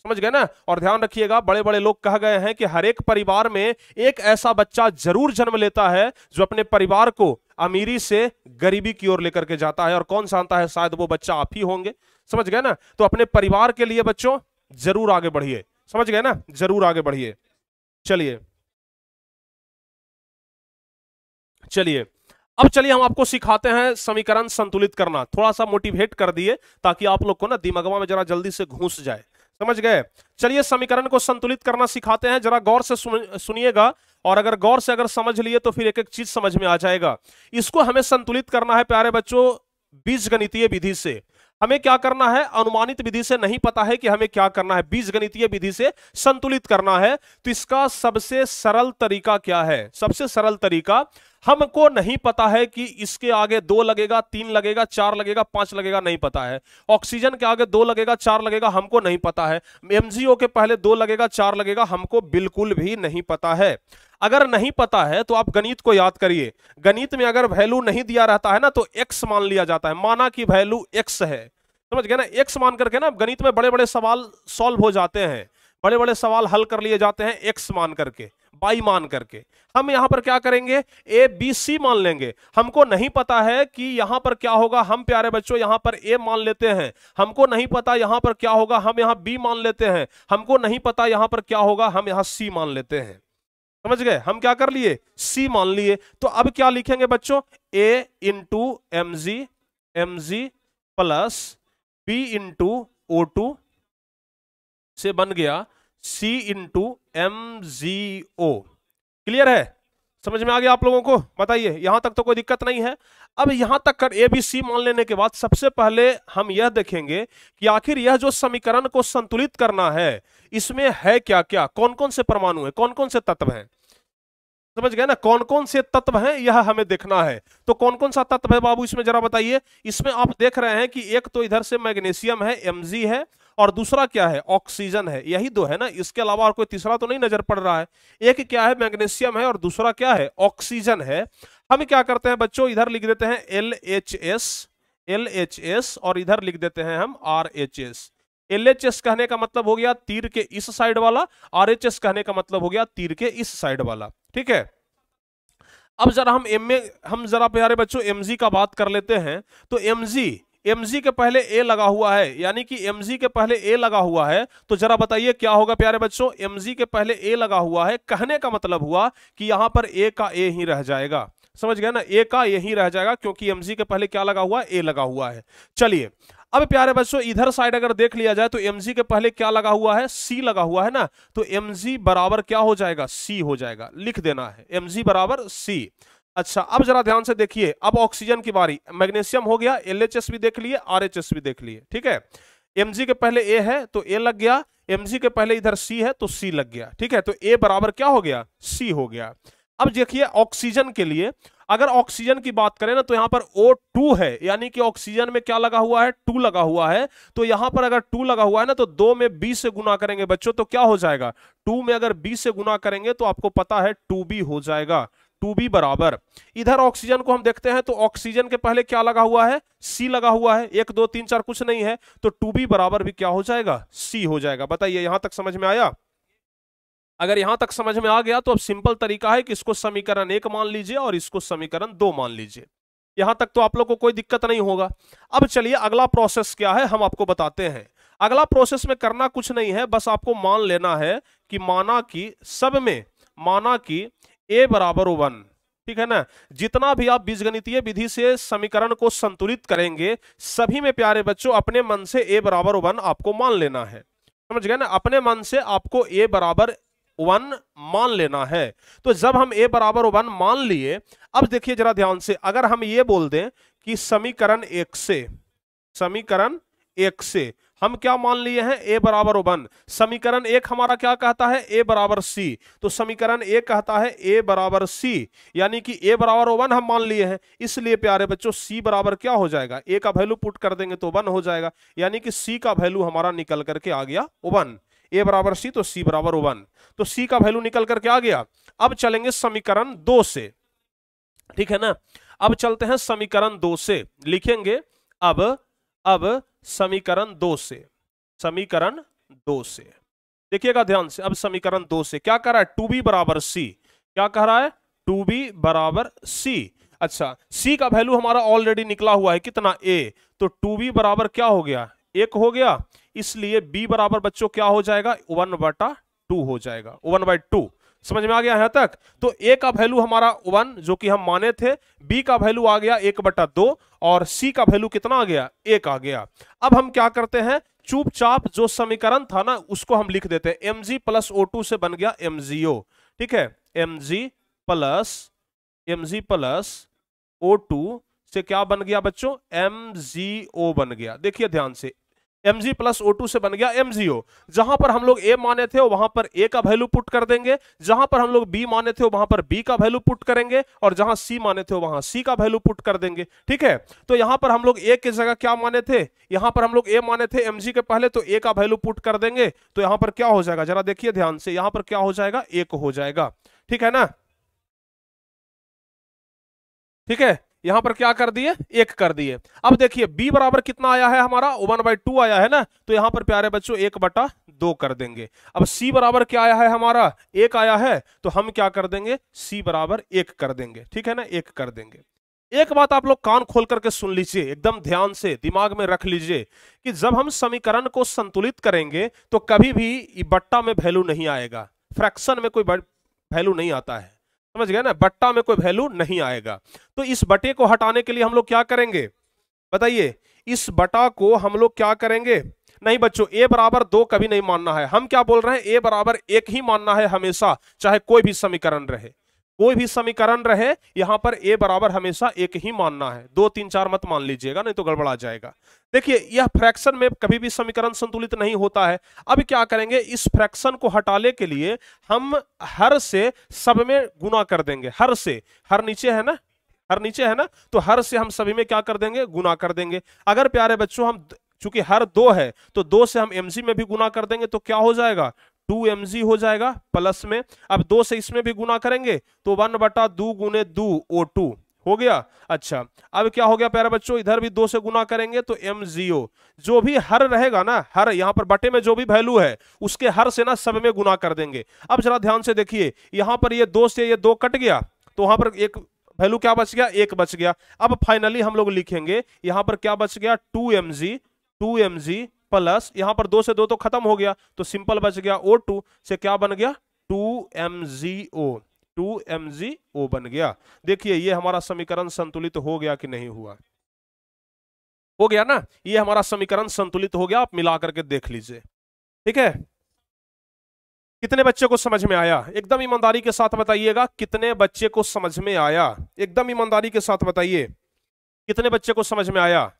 समझ गए ना। और ध्यान रखिएगा, बड़े बड़े लोग कह गए हैं कि हर एक परिवार में एक ऐसा बच्चा जरूर जन्म लेता है जो अपने परिवार को अमीरी से गरीबी की ओर लेकर के जाता है। और कौन जानता है, शायद वो बच्चा आप ही होंगे। समझ गए ना। तो अपने परिवार के लिए बच्चों जरूर आगे बढ़िए। समझ गए ना, जरूर आगे बढ़िए। चलिए चलिए अब चलिए हम आपको सिखाते हैं समीकरण संतुलित करना। थोड़ा सा मोटिवेट कर दिए ताकि आप लोग को ना दिमाग में जरा जल्दी से घुस जाए। समझ गए। चलिए समीकरण को संतुलित करना सिखाते हैं, जरा गौर से सुनिएगा। और अगर गौर से अगर समझ लिए तो फिर एक एक चीज समझ में आ जाएगा। इसको हमें संतुलित करना है प्यारे बच्चों बीजगणितीय विधि से। हमें क्या करना है, अनुमानित विधि से नहीं पता है कि हमें क्या करना है, बीजगणितीय विधि से संतुलित करना है। तो इसका सबसे सरल तरीका क्या है, सबसे सरल तरीका, हमको नहीं पता है कि इसके आगे 2 लगेगा, 3 लगेगा, 4 लगेगा, 5 लगेगा, नहीं पता है। ऑक्सीजन के आगे 2 लगेगा, 4 लगेगा, हमको नहीं पता है। एमजीओ के पहले 2 लगेगा, 4 लगेगा, हमको बिल्कुल भी नहीं पता है। अगर नहीं पता है तो आप गणित को याद करिए। गणित में अगर वैल्यू नहीं दिया रहता है ना तो एक्स मान लिया जाता है, माना कि वैल्यू एक्स है। समझ गए ना। एक्स मान करके ना गणित में बड़े बड़े सवाल सॉल्व हो जाते हैं, बड़े बड़े सवाल हल कर लिए जाते हैं एक्स मान करके, वाई मान करके। हम यहां पर क्या करेंगे, ए बी सी मान लेंगे। हमको नहीं पता है कि यहां पर क्या होगा, हम प्यारे बच्चों यहां पर ए मान लेते हैं। हमको नहीं पता यहां पर क्या होगा, हम यहां बी मान लेते हैं। हमको नहीं पता यहां पर क्या होगा, हम यहां सी मान लेते हैं। समझ गए। हम क्या कर लिए, सी मान लिए। तो अब क्या लिखेंगे बच्चों, A into M G plus B into O2 से बन गया C इंटू MgO। क्लियर है, समझ में आ गया आप लोगों को? बताइए, यहां तक तो कोई दिक्कत नहीं है। अब यहां तक कर ए बी सी मान लेने के बाद सबसे पहले हम यह देखेंगे कि आखिर यह जो समीकरण को संतुलित करना है इसमें है क्या क्या, कौन कौन से परमाणु है, कौन कौन से तत्व हैं। समझ गए ना, कौन कौन से तत्व हैं यह हमें देखना है। तो कौन कौन सा तत्व है बाबू इसमें जरा बताइए। इसमें आप देख रहे हैं कि एक तो इधर से मैग्नीशियम है Mg है, और दूसरा क्या है, ऑक्सीजन है। यही दो है ना, इसके अलावा और कोई तीसरा तो नहीं नजर पड़ रहा है। एक क्या है, मैग्नीशियम है, और दूसरा क्या है, ऑक्सीजन है। हम क्या करते हैं बच्चों, इधर लिख देते हैं LHS और इधर लिख देते हैं हम RHS। LHS कहने का मतलब हो गया तीर के इस साइड वाला, RHS कहने का मतलब हो गया तीर के इस साइड वाला। ठीक है, अब जरा हम जरा प्यारे बच्चों Mg का बात कर लेते हैं। तो Mg के पहले A लगा हुआ है, यानी कि Mg के पहले A लगा हुआ है, तो जरा बताइए क्या होगा प्यारे बच्चों। Mg के पहले A लगा हुआ है, कहने का मतलब हुआ कि यहां पर A का A ही रह जाएगा। समझ गए ना, A का A ही रह जाएगा, क्योंकि Mg के पहले क्या लगा हुआ है, A लगा हुआ है। चलिए, अब प्यारे बच्चों इधर साइड अगर देख लिया जाए तो Mg के पहले क्या लगा हुआ है, C लगा हुआ है ना, तो Mg बराबर क्या हो जाएगा, C हो जाएगा। लिख देना है Mg बराबर C। अच्छा, अब जरा ध्यान से देखिए, अब ऑक्सीजन की बारी। मैग्नीशियम हो गया, LHS भी देख लिए, RHS भी देख लिए। ठीक है, Mg के पहले A है तो A लग गया, Mg के पहले इधर C है तो C लग गया। ठीक है, तो A बराबर क्या हो गया, C हो गया। अब देखिए ऑक्सीजन के लिए, अगर ऑक्सीजन की बात करें ना तो यहां पर O2 है, यानी कि ऑक्सीजन में क्या लगा हुआ है, 2 लगा हुआ है। तो यहां पर अगर 2 लगा हुआ है ना तो 2 में B से गुना करेंगे बच्चों तो क्या हो जाएगा, 2 में अगर B से गुना करेंगे तो आपको पता है 2B हो जाएगा। 2B बराबर, इधर ऑक्सीजन को हम देखते हैं तो ऑक्सीजन के पहले क्या लगा हुआ है, C लगा हुआ है। 1 2 3 4 कुछ नहीं है, तो 2B बराबर भी क्या हो जाएगा, C हो जाएगा। बताइए यहां तक समझ में आया? अगर यहां तक समझ में आ गया तो अब सिंपल तरीका है कि इसको समीकरण 1 मान लीजिए और इसको समीकरण 2 मान लीजिए। यहां तक तो आप लोग को कोई दिक्कत नहीं होगा। अब चलिए अगला प्रोसेस क्या है हम आपको बताते हैं। अगला प्रोसेस में करना कुछ नहीं है, बस आपको मान लेना है कि माना कि सब में, माना कि a बराबर 1। ठीक है ना, जितना भी आप बीजगणितीय विधि से समीकरण को संतुलित करेंगे सभी में प्यारे बच्चों अपने मन से a बराबर 1 आपको मान लेना है। समझ गए ना, अपने मन से आपको a बराबर 1 मान लेना है। तो जब हम a बराबर 1 मान लिए, अब देखिए जरा ध्यान से, अगर हम ये बोल दें कि समीकरण 1 से, समीकरण 1 से हम क्या मान लिए हैं, a बराबर 1। समीकरण 1 हमारा क्या कहता है, a बराबर c, तो समीकरण 1 कहता है a बराबर c, यानी कि a बराबर 1 हम मान लिए हैं। इसलिए प्यारे बच्चों c बराबर क्या हो जाएगा, a का वैल्यू पुट कर देंगे तो 1 हो जाएगा, यानी कि c का वैल्यू हमारा निकल करके आ गया 1। a बराबर c तो c बराबर 1, तो c का वैल्यू निकल करके आ गया। अब चलेंगे समीकरण 2 से। ठीक है ना, अब चलते हैं समीकरण 2 से, लिखेंगे अब समीकरण 2 से, समीकरण 2 से देखिएगा ध्यान से। अब समीकरण 2 से क्या कह रहा है, 2b बराबर c, क्या कह रहा है, 2b बराबर c। अच्छा, c का वैल्यू हमारा ऑलरेडी निकला हुआ है, कितना, a, तो 2b बराबर क्या हो गया, 1 हो गया। इसलिए b बराबर बच्चों क्या हो जाएगा, 1/2 हो जाएगा, 1/2। समझ में आ गया यहां तक? तो a का वैल्यू हमारा 1 जो कि हम माने थे, b का वैल्यू आ गया 1/2 और c का वैल्यू कितना आ गया, 1 आ गया। अब हम क्या करते हैं, चुपचाप जो समीकरण था ना उसको हम लिख देते हैं, Mg प्लस O2 से बन गया MgO। ठीक है, Mg प्लस O2 से क्या बन गया बच्चों, MgO बन गया। देखिए ध्यान से, Mg प्लस O2 से बन गया MgO। जहां पर हम लोग A माने थे वहां पर A का वैल्यू पुट कर देंगे, जहां पर हम लोग B माने थे वहां पर B का वैल्यू पुट करेंगे, और जहां C माने थे वहां C का वैल्यू पुट कर देंगे। ठीक है, तो यहां पर हम लोग A की जगह क्या माने थे, यहां पर हम लोग A माने थे Mg के पहले, तो A का वैल्यू पुट कर देंगे, तो यहां पर क्या हो जाएगा, जरा देखिए ध्यान से, यहां पर क्या हो जाएगा, 1 हो जाएगा। ठीक है ना, ठीक है, यहां पर क्या कर दिए, 1 कर दिए। अब देखिए b बराबर कितना आया है हमारा, 1/2 आया है ना, तो यहां पर प्यारे बच्चों 1/2 कर देंगे। अब c बराबर क्या आया है हमारा, 1 आया है, तो हम क्या कर देंगे, c बराबर 1 कर देंगे। ठीक है ना, 1 कर देंगे। एक बात आप लोग कान खोल करके सुन लीजिए, एकदम ध्यान से दिमाग में रख लीजिए कि जब हम समीकरण को संतुलित करेंगे तो कभी भी बट्टा में वैल्यू नहीं आएगा, फ्रैक्शन में कोई वैल्यू नहीं आता है। समझ गए ना, बट्टा में कोई वैल्यू नहीं आएगा। तो इस बटे को हटाने के लिए हम लोग क्या करेंगे, बताइए, इस बटा को हम लोग क्या करेंगे, नहीं बच्चों a बराबर 2 कभी नहीं मानना है। हम क्या बोल रहे हैं, a बराबर 1 ही मानना है हमेशा, चाहे कोई भी समीकरण रहे। कोई भी समीकरण रहे यहां पर ए बराबर हमेशा एक ही मानना है, 2 3 4 मत मान लीजिएगा, नहीं तो गड़बड़ा जाएगा। देखिए यह फ्रैक्शन में कभी भी समीकरण संतुलित नहीं होता है। अब क्या करेंगे, इस फ्रैक्शन को हटाने के लिए हम हर से सब में गुना कर देंगे। हर से, हर नीचे है ना, हर नीचे है ना, तो हर से हम सभी में क्या कर देंगे, गुना कर देंगे। अगर प्यारे बच्चों हम, चूंकि हर 2 है तो 2 से हम mg में भी गुना कर देंगे तो क्या हो जाएगा, 2mg हो जाएगा प्लस में। अब 2 से इसमें भी गुना करेंगे तो 1/2 गुने 2 O2 हो गया। अच्छा अब क्या हो गया प्यारे बच्चों, इधर भी 2 से गुना करेंगे तो MgO, जो भी हर रहेगा ना, हर यहां पर बटे में जो भी वैल्यू है उसके हर से ना सब में गुना कर देंगे। अब जरा ध्यान से देखिए, यहां पर ये 2 से ये 2 कट गया तो वहां पर एक वैल्यू क्या बच गया, 1 बच गया। अब फाइनली हम लोग लिखेंगे यहां पर क्या बच गया, 2mg प्लस यहां पर 2 से 2 तो खत्म हो गया तो सिंपल बच गया O2 से क्या बन गया, 2mgO बन गया। देखिए ये हमारा समीकरण संतुलित हो गया कि नहीं हुआ, हो गया ना, ये हमारा समीकरण संतुलित हो गया। आप मिला करके देख लीजिए, ठीक है। कितने बच्चे को समझ में आया, एकदम ईमानदारी के साथ बताइएगा, कितने बच्चे को समझ में आया, एकदम ईमानदारी के साथ बताइए कितने बच्चे को समझ में आया।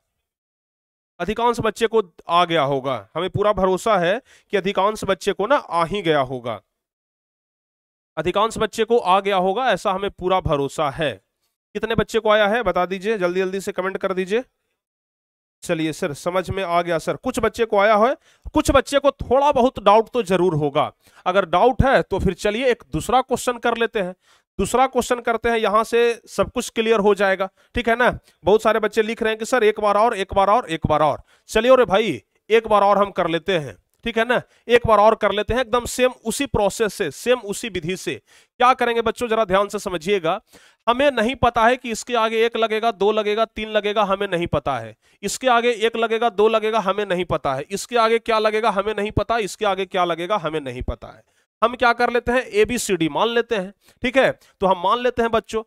अधिकांश बच्चे को आ गया होगा, हमें पूरा भरोसा है कि अधिकांश बच्चे को ना आ ही गया होगा, अधिकांश बच्चे को आ गया होगा, ऐसा हमें पूरा भरोसा है। कितने बच्चे को आया है बता दीजिए, जल्दी जल्दी से कमेंट कर दीजिए। चलिए सर समझ में आ गया सर, कुछ बच्चे को आया है, कुछ बच्चे को थोड़ा बहुत डाउट तो जरूर होगा। अगर डाउट है तो फिर चलिए एक दूसरा क्वेश्चन कर लेते हैं, दूसरा क्वेश्चन करते हैं, यहां से सब कुछ क्लियर हो जाएगा, ठीक है ना। बहुत सारे बच्चे लिख रहे हैं कि सर एक बार और, एक बार और, एक बार और। चलिए अरे भाई एक बार और हम कर लेते हैं, ठीक है ना, एक बार और कर लेते हैं, एकदम सेम उसी प्रोसेस से, सेम उसी विधि से। क्या करेंगे बच्चों जरा ध्यान से समझिएगा, हमें नहीं पता है कि इसके आगे 1 लगेगा, 2 लगेगा, 3 लगेगा, हमें नहीं पता है। इसके आगे 1 लगेगा, 2 लगेगा, हमें नहीं पता है। इसके आगे क्या लगेगा हमें नहीं पता, इसके आगे क्या लगेगा हमें नहीं पता है। हम क्या कर लेते हैं, ABCD मान लेते हैं, ठीक है। तो हम मान लेते हैं बच्चों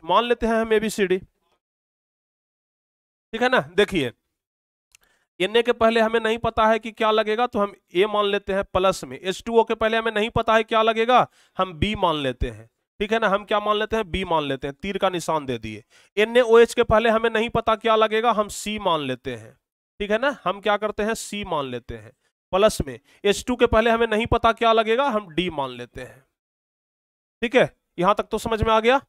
मान लेते हैं हम ABCD, ठीक है ना। देखिए Na के पहले हमें नहीं पता है कि क्या लगेगा तो हम A मान लेते हैं प्लस में, H2O के पहले हमें नहीं पता है क्या लगेगा, हम B मान लेते हैं, ठीक है ना। हम क्या मान लेते हैं, B मान लेते हैं, तीर का निशान दे दिए। NaOH के पहले हमें नहीं पता क्या लगेगा, हम C मान लेते हैं, ठीक है ना। हम क्या करते हैं, C मान लेते हैं प्लस में। H2 के पहले हमें नहीं पता क्या लगेगा, हम D मान लेते हैं, ठीक है। यहां तक तो समझ में आ गया,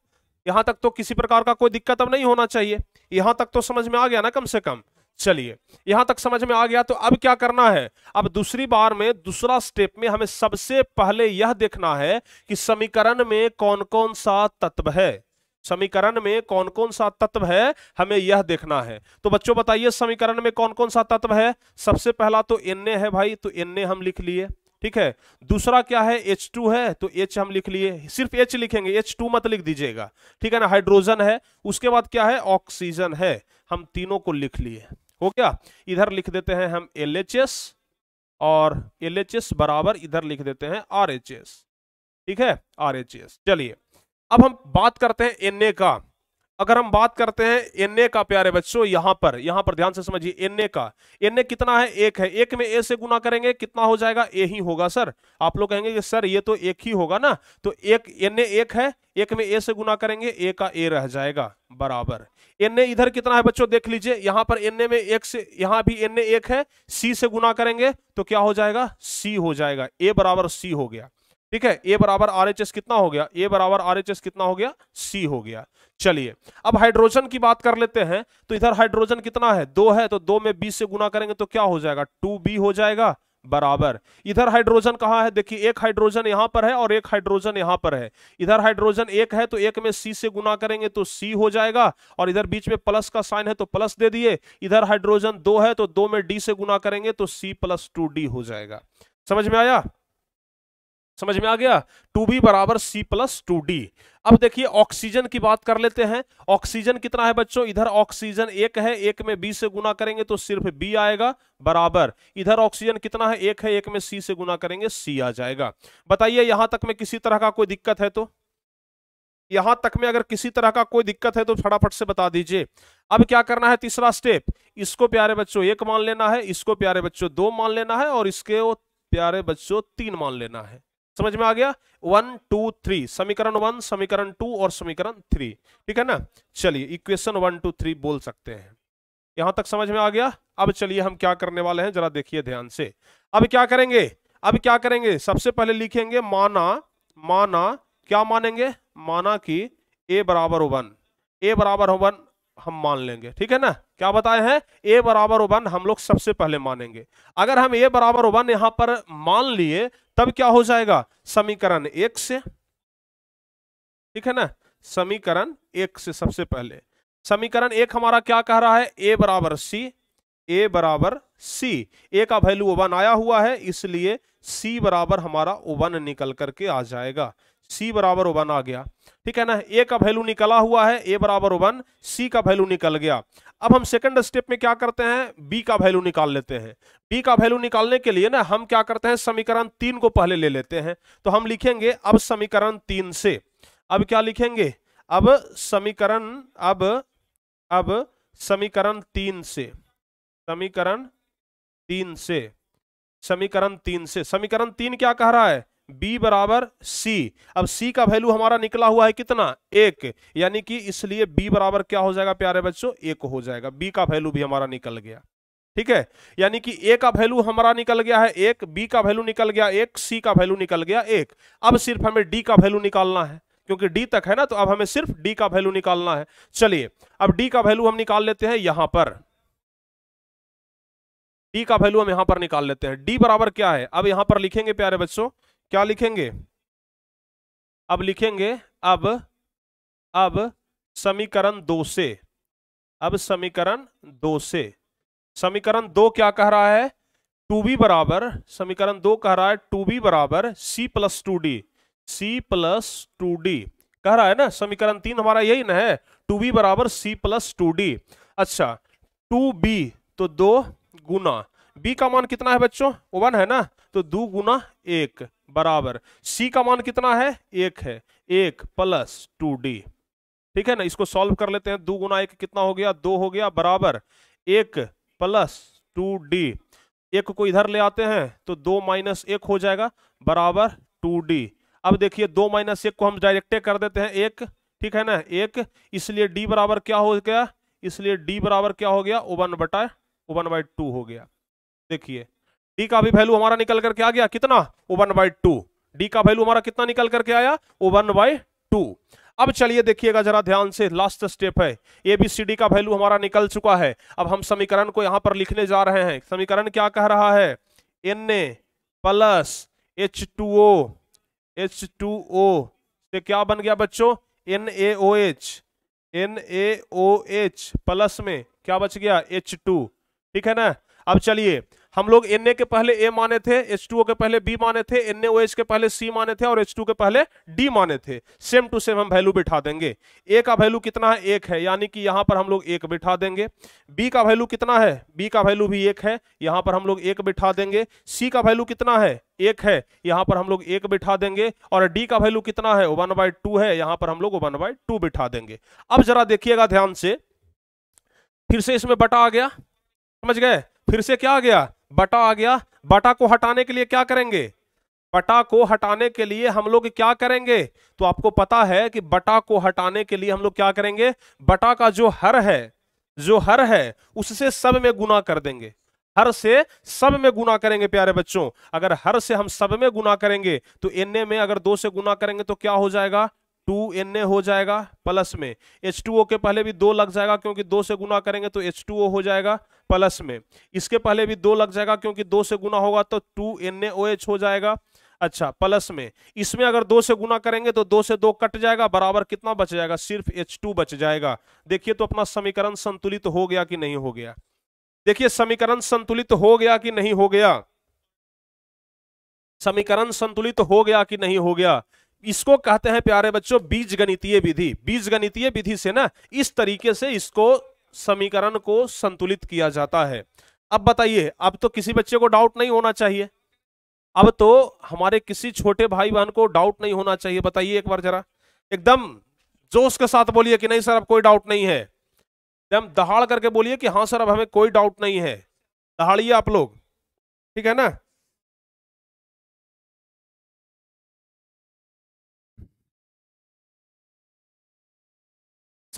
यहां तक तो किसी प्रकार का कोई दिक्कत अब नहीं होना चाहिए, यहां तक तो समझ में आ गया ना कम से कम। चलिए यहां तक समझ में आ गया तो अब क्या करना है, अब दूसरी बार में दूसरा स्टेप में हमें सबसे पहले यह देखना है कि समीकरण में कौन कौन सा तत्व है, समीकरण में कौन कौन सा तत्व है हमें यह देखना है। तो बच्चों बताइए समीकरण में कौन कौन सा तत्व है। सबसे पहला तो Na है भाई, तो Na हम लिख लिए, ठीक है। दूसरा क्या है, H2 है तो H हम लिख लिए, सिर्फ H लिखेंगे, H2 मत लिख दीजिएगा, ठीक है ना। हाइड्रोजन है, उसके बाद क्या है, ऑक्सीजन है, हम तीनों को लिख लिए, हो गया। इधर लिख देते हैं हम LHS और LHS बराबर इधर लिख देते हैं RHS, ठीक है, RHS। चलिए अब हम बात करते हैं Na का। अगर हम बात करते हैं Na का प्यारे बच्चों, यहां पर ध्यान से समझिए, Na का, Na कितना है, 1 है, 1 में A से गुना करेंगे कितना हो जाएगा, A ही होगा सर। आप लोग कहेंगे कि सर ये तो 1 ही होगा ना, तो एक Na 1 है, 1 में A से गुना करेंगे, A का A रह जाएगा बराबर। Na इधर कितना है बच्चों देख लीजिए, यहां पर Na में 1 से, यहां भी Na 1 है, C से गुना करेंगे तो क्या हो जाएगा, C हो जाएगा, A बराबर C हो गया, ठीक है। A बराबर RHS कितना हो गया, A बराबर RHS कितना हो गया, C हो गया। चलिए अब हाइड्रोजन की बात कर लेते हैं, तो इधर हाइड्रोजन कितना है, 2 है, तो 2 में 20 से गुना करेंगे तो क्या हो जाएगा, 2B हो जाएगा बराबर। इधर हाइड्रोजन कहाँ है, देखिए एक हाइड्रोजन यहां पर है और एक हाइड्रोजन यहां पर है। इधर हाइड्रोजन 1 है तो 1 में C से गुना करेंगे तो C हो जाएगा, और इधर बीच में प्लस का साइन है तो प्लस दे दिए। इधर हाइड्रोजन 2 है तो 2 में D से गुना करेंगे तो C + 2D हो जाएगा। समझ में आया, समझ में आ गया, 2B बराबर C + 2D। अब देखिए ऑक्सीजन की बात कर लेते हैं। ऑक्सीजन कितना है बच्चों, इधर ऑक्सीजन 1 है, 1 में B से गुना करेंगे तो सिर्फ B आएगा बराबर। इधर ऑक्सीजन कितना है, 1 है, 1 में C से गुना करेंगे C आ जाएगा। बताइए यहां तक में किसी तरह का कोई दिक्कत है तो, यहां तक में अगर किसी तरह का कोई दिक्कत है तो फटाफट से बता दीजिए। अब क्या करना है, तीसरा स्टेप, इसको प्यारे बच्चों 1 मान लेना है, इसको प्यारे बच्चों 2 मान लेना है, और इसके प्यारे बच्चों 3 मान लेना है। समझ में आ गया? 1 2 3, समीकरण 1, समीकरण 2 और समीकरण 3, ठीक है ना? चलिए इक्वेशन 1 2 3 बोल सकते हैं। यहां तक समझ में आ गया? अब चलिए हम क्या करने वाले हैं जरा देखिए ध्यान से। अब क्या करेंगे? अब क्या करेंगे? सबसे पहले लिखेंगे माना क्या मानेंगे? माना कि a बराबर 1, a बराबर 1 हम मान लेंगे, ठीक है ना? क्या बताए हैं? a बराबर 1 हम लोग सबसे पहले मानेंगे। अगर हम a बराबर 1 यहां पर मान लिए तब क्या हो जाएगा? समीकरण 1 से, ठीक है ना? समीकरण 1 से सबसे पहले, समीकरण 1 हमारा क्या कह रहा है? a बराबर c, a बराबर c, a का वैल्यू 1 आया हुआ है इसलिए c बराबर हमारा 1 निकल करके आ जाएगा। c बराबर 1 आ गया, ठीक है ना? a का वैल्यू निकला हुआ है, a बराबर 1, c का वैल्यू निकल गया। अब हम सेकंड स्टेप में क्या करते हैं? b का वैल्यू निकाल लेते हैं। b का वैल्यू निकालने के लिए ना हम क्या करते हैं? समीकरण 3 को पहले ले लेते हैं। तो हम लिखेंगे अब समीकरण 3 से, अब क्या लिखेंगे? अब समीकरण समीकरण 3 से, समीकरण 3 से, समीकरण 3 से, समीकरण 3 क्या कह रहा है? b बराबर c। अब c का वैल्यू हमारा निकला हुआ है कितना? 1, यानी कि इसलिए b बराबर क्या हो जाएगा प्यारे बच्चों? 1 हो जाएगा। b का वैल्यू भी हमारा निकल गया, ठीक है? यानी कि a का वैल्यू हमारा निकल गया है 1, b का वैल्यू निकल गया 1, c का वैल्यू निकल गया 1। अब सिर्फ हमें d का वैल्यू निकालना है, क्योंकि d तक है ना, तो अब हमें सिर्फ d का वैल्यू निकालना है। चलिए अब d का वैल्यू हम निकाल लेते हैं यहां पर, d का वैल्यू हम यहां पर निकाल लेते हैं। d बराबर क्या है? अब यहां पर लिखेंगे प्यारे बच्चों, क्या लिखेंगे? अब लिखेंगे अब समीकरण 2 से, अब समीकरण 2 से, समीकरण 2 क्या कह रहा है? 2b बराबर, समीकरण 2 कह रहा है 2b बराबर c plus 2d, c plus 2d कह रहा है ना? समीकरण 3 हमारा यही ना है, 2b बराबर c प्लस 2d। अच्छा 2b तो 2 गुना b का मान कितना है बच्चों? 1 है ना, तो 2 गुना 1 बराबर c का मान कितना है? 1 है, 1 प्लस 2d, ठीक है ना? इसको सॉल्व कर लेते हैं। 2 गुना 1 कितना हो गया? 2 हो गया, बराबर 1 प्लस 2d, 1 को इधर ले आते हैं तो 2 माइनस 1 हो जाएगा, बराबर 2d। अब देखिए 2 माइनस 1 को हम डायरेक्टे कर देते हैं 1, ठीक है ना? 1, इसलिए d बराबर क्या हो गया? इसलिए d बराबर क्या हो गया? 1/2 हो गया। देखिए d का भी वैल्यू हमारा निकल करके आ गया कितना? 1/2। d का वैल्यू हमारा कितना निकल करके आया? 1/2। अब चलिए देखिएगा जरा ध्यान से, लास्ट स्टेप है, ABCD का वैल्यू हमारा निकल चुका है। अब हम समीकरण को यहां पर लिखने जा रहे हैं। समीकरण क्या कह रहा है? Na प्लस H2O से क्या बन गया बच्चों? NaOH प्लस में क्या बच गया? H2, ठीक है ना? अब चलिए हम लोग Na के पहले A माने थे, H2O के पहले B माने थे, NaOH के पहले C माने थे और H2 के पहले D माने थे। सेम टू सेम हम वैल्यू बिठा देंगे। A का वैल्यू कितना है? 1 है, यानी कि यहां पर हम लोग 1 बिठा देंगे। B का वैल्यू कितना है? B का वैल्यू भी 1 है, यहां पर हम लोग 1 बिठा देंगे। C का वैल्यू कितना है? 1 है, यहां पर हम लोग 1 बिठा देंगे। और D का वैल्यू कितना है? 1/2 है, यहां पर हम लोग 1/2 बिठा देंगे। अब जरा देखिएगा ध्यान से, फिर से इसमें बटा आ गया, समझ गए? फिर से क्या आ गया? बटा आ गया। बटा को हटाने के लिए क्या करेंगे? बटा को हटाने के लिए हम लोग क्या करेंगे? तो आपको पता है कि बटा को हटाने के लिए हम लोग क्या करेंगे? बटा का जो हर है उससे सब में गुना कर देंगे। हर से सब में गुना करेंगे प्यारे बच्चों। अगर हर से हम सब में गुना करेंगे तो Na में अगर 2 से गुना करेंगे तो क्या हो जाएगा? 2Na हो जाएगा, प्लस में H2O के पहले भी 2 लग जाएगा क्योंकि 2 से गुना करेंगे तो H2O हो जाएगा, प्लस में इसके पहले भी 2 लग जाएगा क्योंकि 2 से गुना होगा तो 2NaOH हो जाएगा। अच्छा, प्लस में इसमें अगर 2 से गुना करेंगे तो 2 से 2 कट जाएगा, बराबर कितना बच जाएगा? सिर्फ H2 बच जाएगा। देखिए तो अपना समीकरण संतुलित हो गया कि नहीं हो गया? देखिए समीकरण संतुलित हो गया कि नहीं हो गया? समीकरण संतुलित हो गया कि नहीं हो गया? इसको कहते हैं प्यारे बच्चों बीजगणितीय विधि। बीजगणितीय विधि से ना इस तरीके से इसको समीकरण को संतुलित किया जाता है। अब बताइए, अब तो किसी बच्चे को डाउट नहीं होना चाहिए, अब तो हमारे किसी छोटे भाई बहन को डाउट नहीं होना चाहिए। बताइए एक बार जरा, एकदम जोश के साथ बोलिए कि नहीं सर अब कोई डाउट नहीं है। एकदम दहाड़ करके बोलिए कि हाँ सर अब हमें कोई डाउट नहीं है। दहाड़िए आप लोग, ठीक है ना?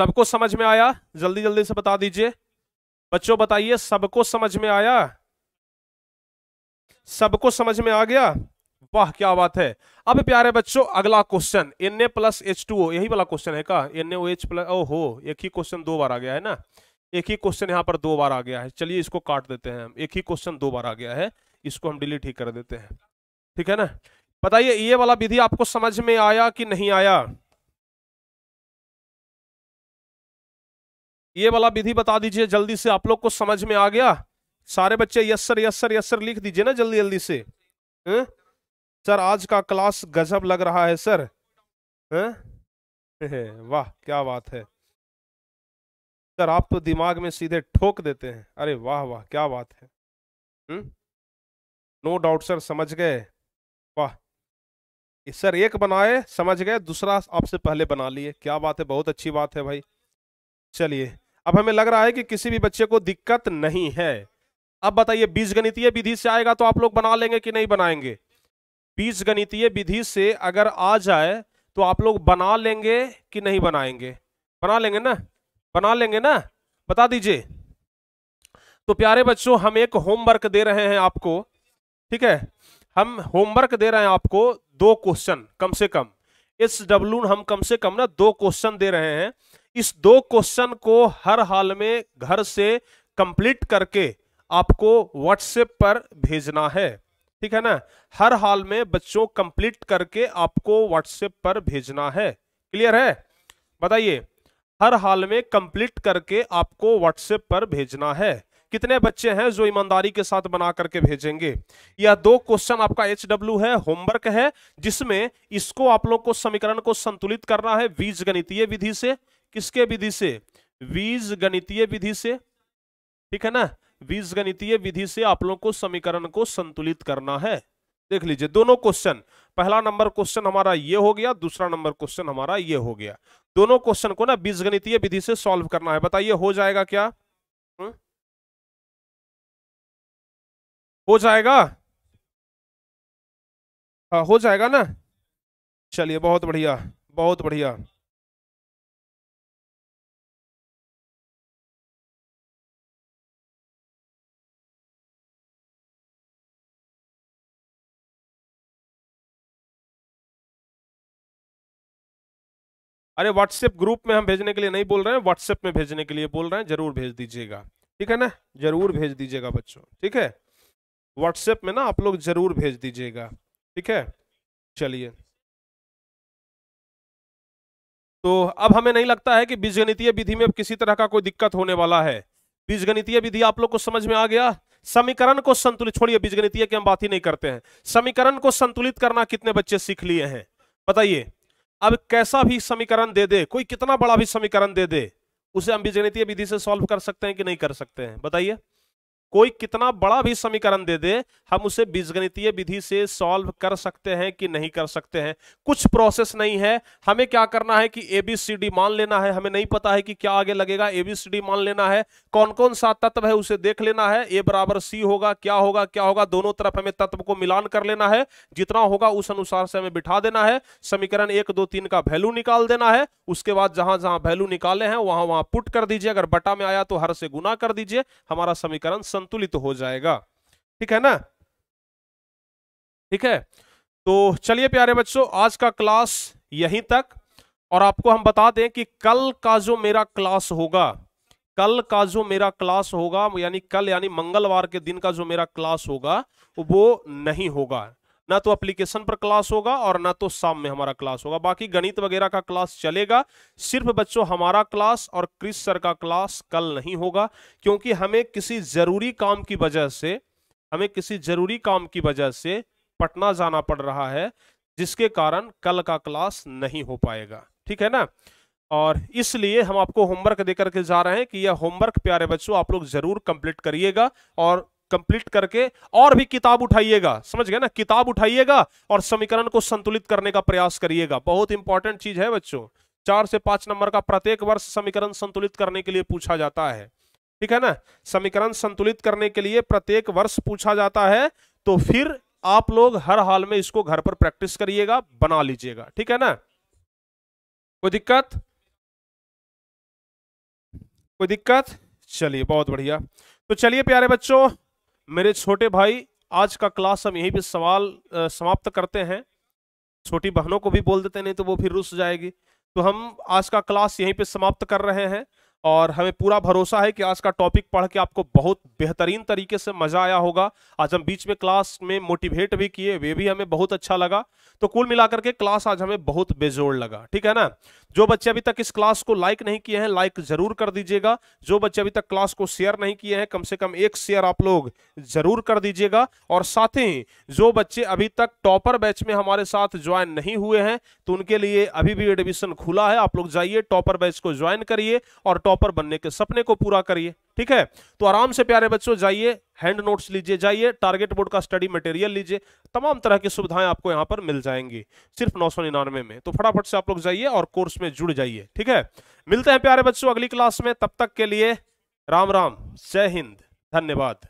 सबको समझ में आया? जल्दी जल्दी से बता दीजिए बच्चों, बताइए सबको समझ में आया? सबको समझ में आ गया? वाह क्या बात है। अब प्यारे बच्चों अगला क्वेश्चन, Na+H2O, यही वाला क्वेश्चन है का? NaOH प्लस, ओहो एक ही क्वेश्चन दो बार आ गया है ना, एक ही क्वेश्चन यहाँ पर दो बार आ गया है। चलिए इसको काट देते हैं हम, एक ही क्वेश्चन दो बार आ गया है, इसको हम डिलीट ही कर देते हैं, ठीक है ना। बताइए ये वाला विधि आपको समझ में आया कि नहीं आया? ये वाला विधि बता दीजिए जल्दी से, आप लोग को समझ में आ गया? सारे बच्चे yes sir yes sir yes sir लिख दीजिए ना जल्दी जल्दी से। हैं? सर आज का क्लास गजब लग रहा है सर। हैं? वाह क्या बात है सर, आप तो दिमाग में सीधे ठोक देते हैं। अरे वाह वाह क्या बात है। नो डाउट सर, समझ गए। वाह सर, एक बनाए समझ गए, दूसरा आपसे पहले बना लिए, क्या बात है, बहुत अच्छी बात है भाई। चलिए अब हमें लग रहा है कि किसी भी बच्चे को दिक्कत नहीं है। अब बताइए बीजगणितीय विधि से आएगा तो आप लोग बना लेंगे कि नहीं बनाएंगे? बीजगणितीय विधि से अगर आ जाए तो आप लोग बना लेंगे कि नहीं बनाएंगे? बना लेंगे ना, बना लेंगे ना, बता दीजिए। तो प्यारे बच्चों हम एक होमवर्क दे रहे हैं आपको, ठीक है, हम होमवर्क दे रहे हैं आपको, दो क्वेश्चन कम से कम, SW हम कम से कम ना दो क्वेश्चन दे रहे हैं। इस दो क्वेश्चन को हर हाल में घर से कंप्लीट करके आपको व्हाट्सएप पर भेजना है, ठीक है ना। हर हाल में बच्चों कंप्लीट करके आपको व्हाट्सएप पर भेजना है, क्लियर है? बताइए हर हाल में कंप्लीट करके आपको व्हाट्सएप पर भेजना है। कितने बच्चे हैं जो ईमानदारी के साथ बना करके भेजेंगे? यह दो क्वेश्चन आपका HW है, होमवर्क है, जिसमें इसको आप लोग को समीकरण को संतुलित करना है बीजगणितीय विधि से। किसके विधि से? बीजगणितीय विधि से, ठीक है ना। बीजगणितीय विधि से आप लोग को समीकरण को संतुलित करना है। देख लीजिए दोनों क्वेश्चन, पहला नंबर क्वेश्चन हमारा ये हो गया, दूसरा नंबर क्वेश्चन हमारा ये हो गया। दोनों क्वेश्चन को ना बीजगणितीय विधि से सॉल्व करना है। बताइए हो जाएगा क्या? हो जाएगा? हाँ हो जाएगा ना। चलिए बहुत बढ़िया, बहुत बढ़िया। अरे व्हाट्सएप ग्रुप में हम भेजने के लिए नहीं बोल रहे हैं, व्हाट्सएप में भेजने के लिए बोल रहे हैं, जरूर भेज दीजिएगा, ठीक है ना, जरूर भेज दीजिएगा बच्चों, ठीक है। व्हाट्सएप में ना आप लोग जरूर भेज दीजिएगा, ठीक है। चलिए तो अब हमें नहीं लगता है कि बीजगणितीय विधि में अब किसी तरह का कोई दिक्कत होने वाला है। बीजगणितीय विधि आप लोग को समझ में आ गया। समीकरण को संतुलित छोड़िए, बीजगणितीय की हम बात ही नहीं करते हैं, समीकरण को संतुलित करना कितने बच्चे सीख लिए हैं? बताइए। अब कैसा भी समीकरण दे दे, कोई कितना बड़ा भी समीकरण दे दे, उसे हम बीजगणितीय विधि से सॉल्व कर सकते हैं कि नहीं कर सकते हैं? बताइए। कोई कितना बड़ा भी समीकरण दे दे, हम उसे बीजगणितीय विधि से सॉल्व कर सकते हैं कि नहीं कर सकते हैं? कुछ प्रोसेस नहीं है, हमें क्या करना है कि ABCD मान लेना है। हमें नहीं पता है कि क्या आगे लगेगा, ABCD मान लेना है, कौन कौन सा तत्व है उसे देख लेना है, A बराबर C होगा, क्या होगा क्या होगा, दोनों तरफ हमें तत्व को मिलान कर लेना है, जितना होगा उस अनुसार से हमें बिठा देना है, समीकरण 1 2 3 का वैल्यू निकाल देना है, उसके बाद जहां जहां वैल्यू निकाले हैं वहां वहां पुट कर दीजिए, अगर बटा में आया तो हर से गुना कर दीजिए, हमारा समीकरण संतुलित हो जाएगा, ठीक है ना। ठीक है, तो चलिए प्यारे बच्चों आज का क्लास यहीं तक, और आपको हम बता दें कि कल का जो मेरा क्लास होगा, कल का जो मेरा क्लास होगा यानी कल यानी मंगलवार के दिन का जो मेरा क्लास होगा वो नहीं होगा, ना तो एप्लीकेशन पर क्लास होगा और ना तो शाम में हमारा क्लास होगा। बाकी गणित वगैरह का क्लास चलेगा, सिर्फ बच्चों हमारा क्लास और क्रिस सर का क्लास कल नहीं होगा, क्योंकि हमें किसी जरूरी काम की वजह से, हमें किसी जरूरी काम की वजह से पटना जाना पड़ रहा है, जिसके कारण कल का क्लास नहीं हो पाएगा, ठीक है ना। और इसलिए हम आपको होमवर्क देकर के जा रहे हैं कि यह होमवर्क प्यारे बच्चों आप लोग जरूर कंप्लीट करिएगा, और कंप्लीट करके और भी किताब उठाइएगा, समझ गए ना, किताब उठाइएगा और समीकरण को संतुलित करने का प्रयास करिएगा। बहुत इंपॉर्टेंट चीज है बच्चों, 4 से 5 नंबर का प्रत्येक वर्ष समीकरण संतुलित करने के लिए पूछा जाता है, ठीक है ना। समीकरण संतुलित करने के लिए प्रत्येक वर्ष पूछा जाता है, तो फिर आप लोग हर हाल में इसको घर पर प्रैक्टिस करिएगा, बना लीजिएगा, ठीक है ना। कोई दिक्कत? कोई दिक्कत? चलिए बहुत बढ़िया। तो चलिए प्यारे बच्चों, मेरे छोटे भाई, आज का क्लास हम यहीं पे समाप्त करते हैं। छोटी बहनों को भी बोल देते, नहीं तो वो फिर रुस जाएगी। तो हम आज का क्लास यहीं पे समाप्त कर रहे हैं और हमें पूरा भरोसा है कि आज का टॉपिक पढ़ के आपको बहुत बेहतरीन तरीके से मजा आया होगा। आज हम बीच में क्लास में मोटिवेट भी किए, वे भी हमें बहुत अच्छा लगा। तो कुल मिलाकर के क्लास आज हमें बहुत बेजोड़ लगा, ठीक है ना। जो बच्चे अभी तक इस क्लास को लाइक नहीं किए हैं, लाइक जरूर कर दीजिएगा। जो बच्चे अभी तक क्लास को शेयर नहीं किए हैं, कम से कम एक शेयर आप लोग जरूर कर दीजिएगा। और साथ ही जो बच्चे अभी तक टॉपर बैच में हमारे साथ ज्वाइन नहीं हुए हैं, तो उनके लिए अभी भी एडमिशन खुला है। आप लोग जाइए, टॉपर बैच को ज्वाइन करिए और टॉपर बनने के सपने को पूरा करिए, ठीक है। तो आराम से प्यारे बच्चों जाइए, हैंड नोट्स लीजिए, जाइए टारगेट बोर्ड का स्टडी मटेरियल लीजिए, तमाम तरह की सुविधाएं आपको यहां पर मिल जाएंगी सिर्फ 999 में। तो फटाफट से आप लोग जाइए और कोर्स में जुड़ जाइए, ठीक है। मिलते हैं प्यारे बच्चों अगली क्लास में, तब तक के लिए राम राम, जय हिंद, धन्यवाद।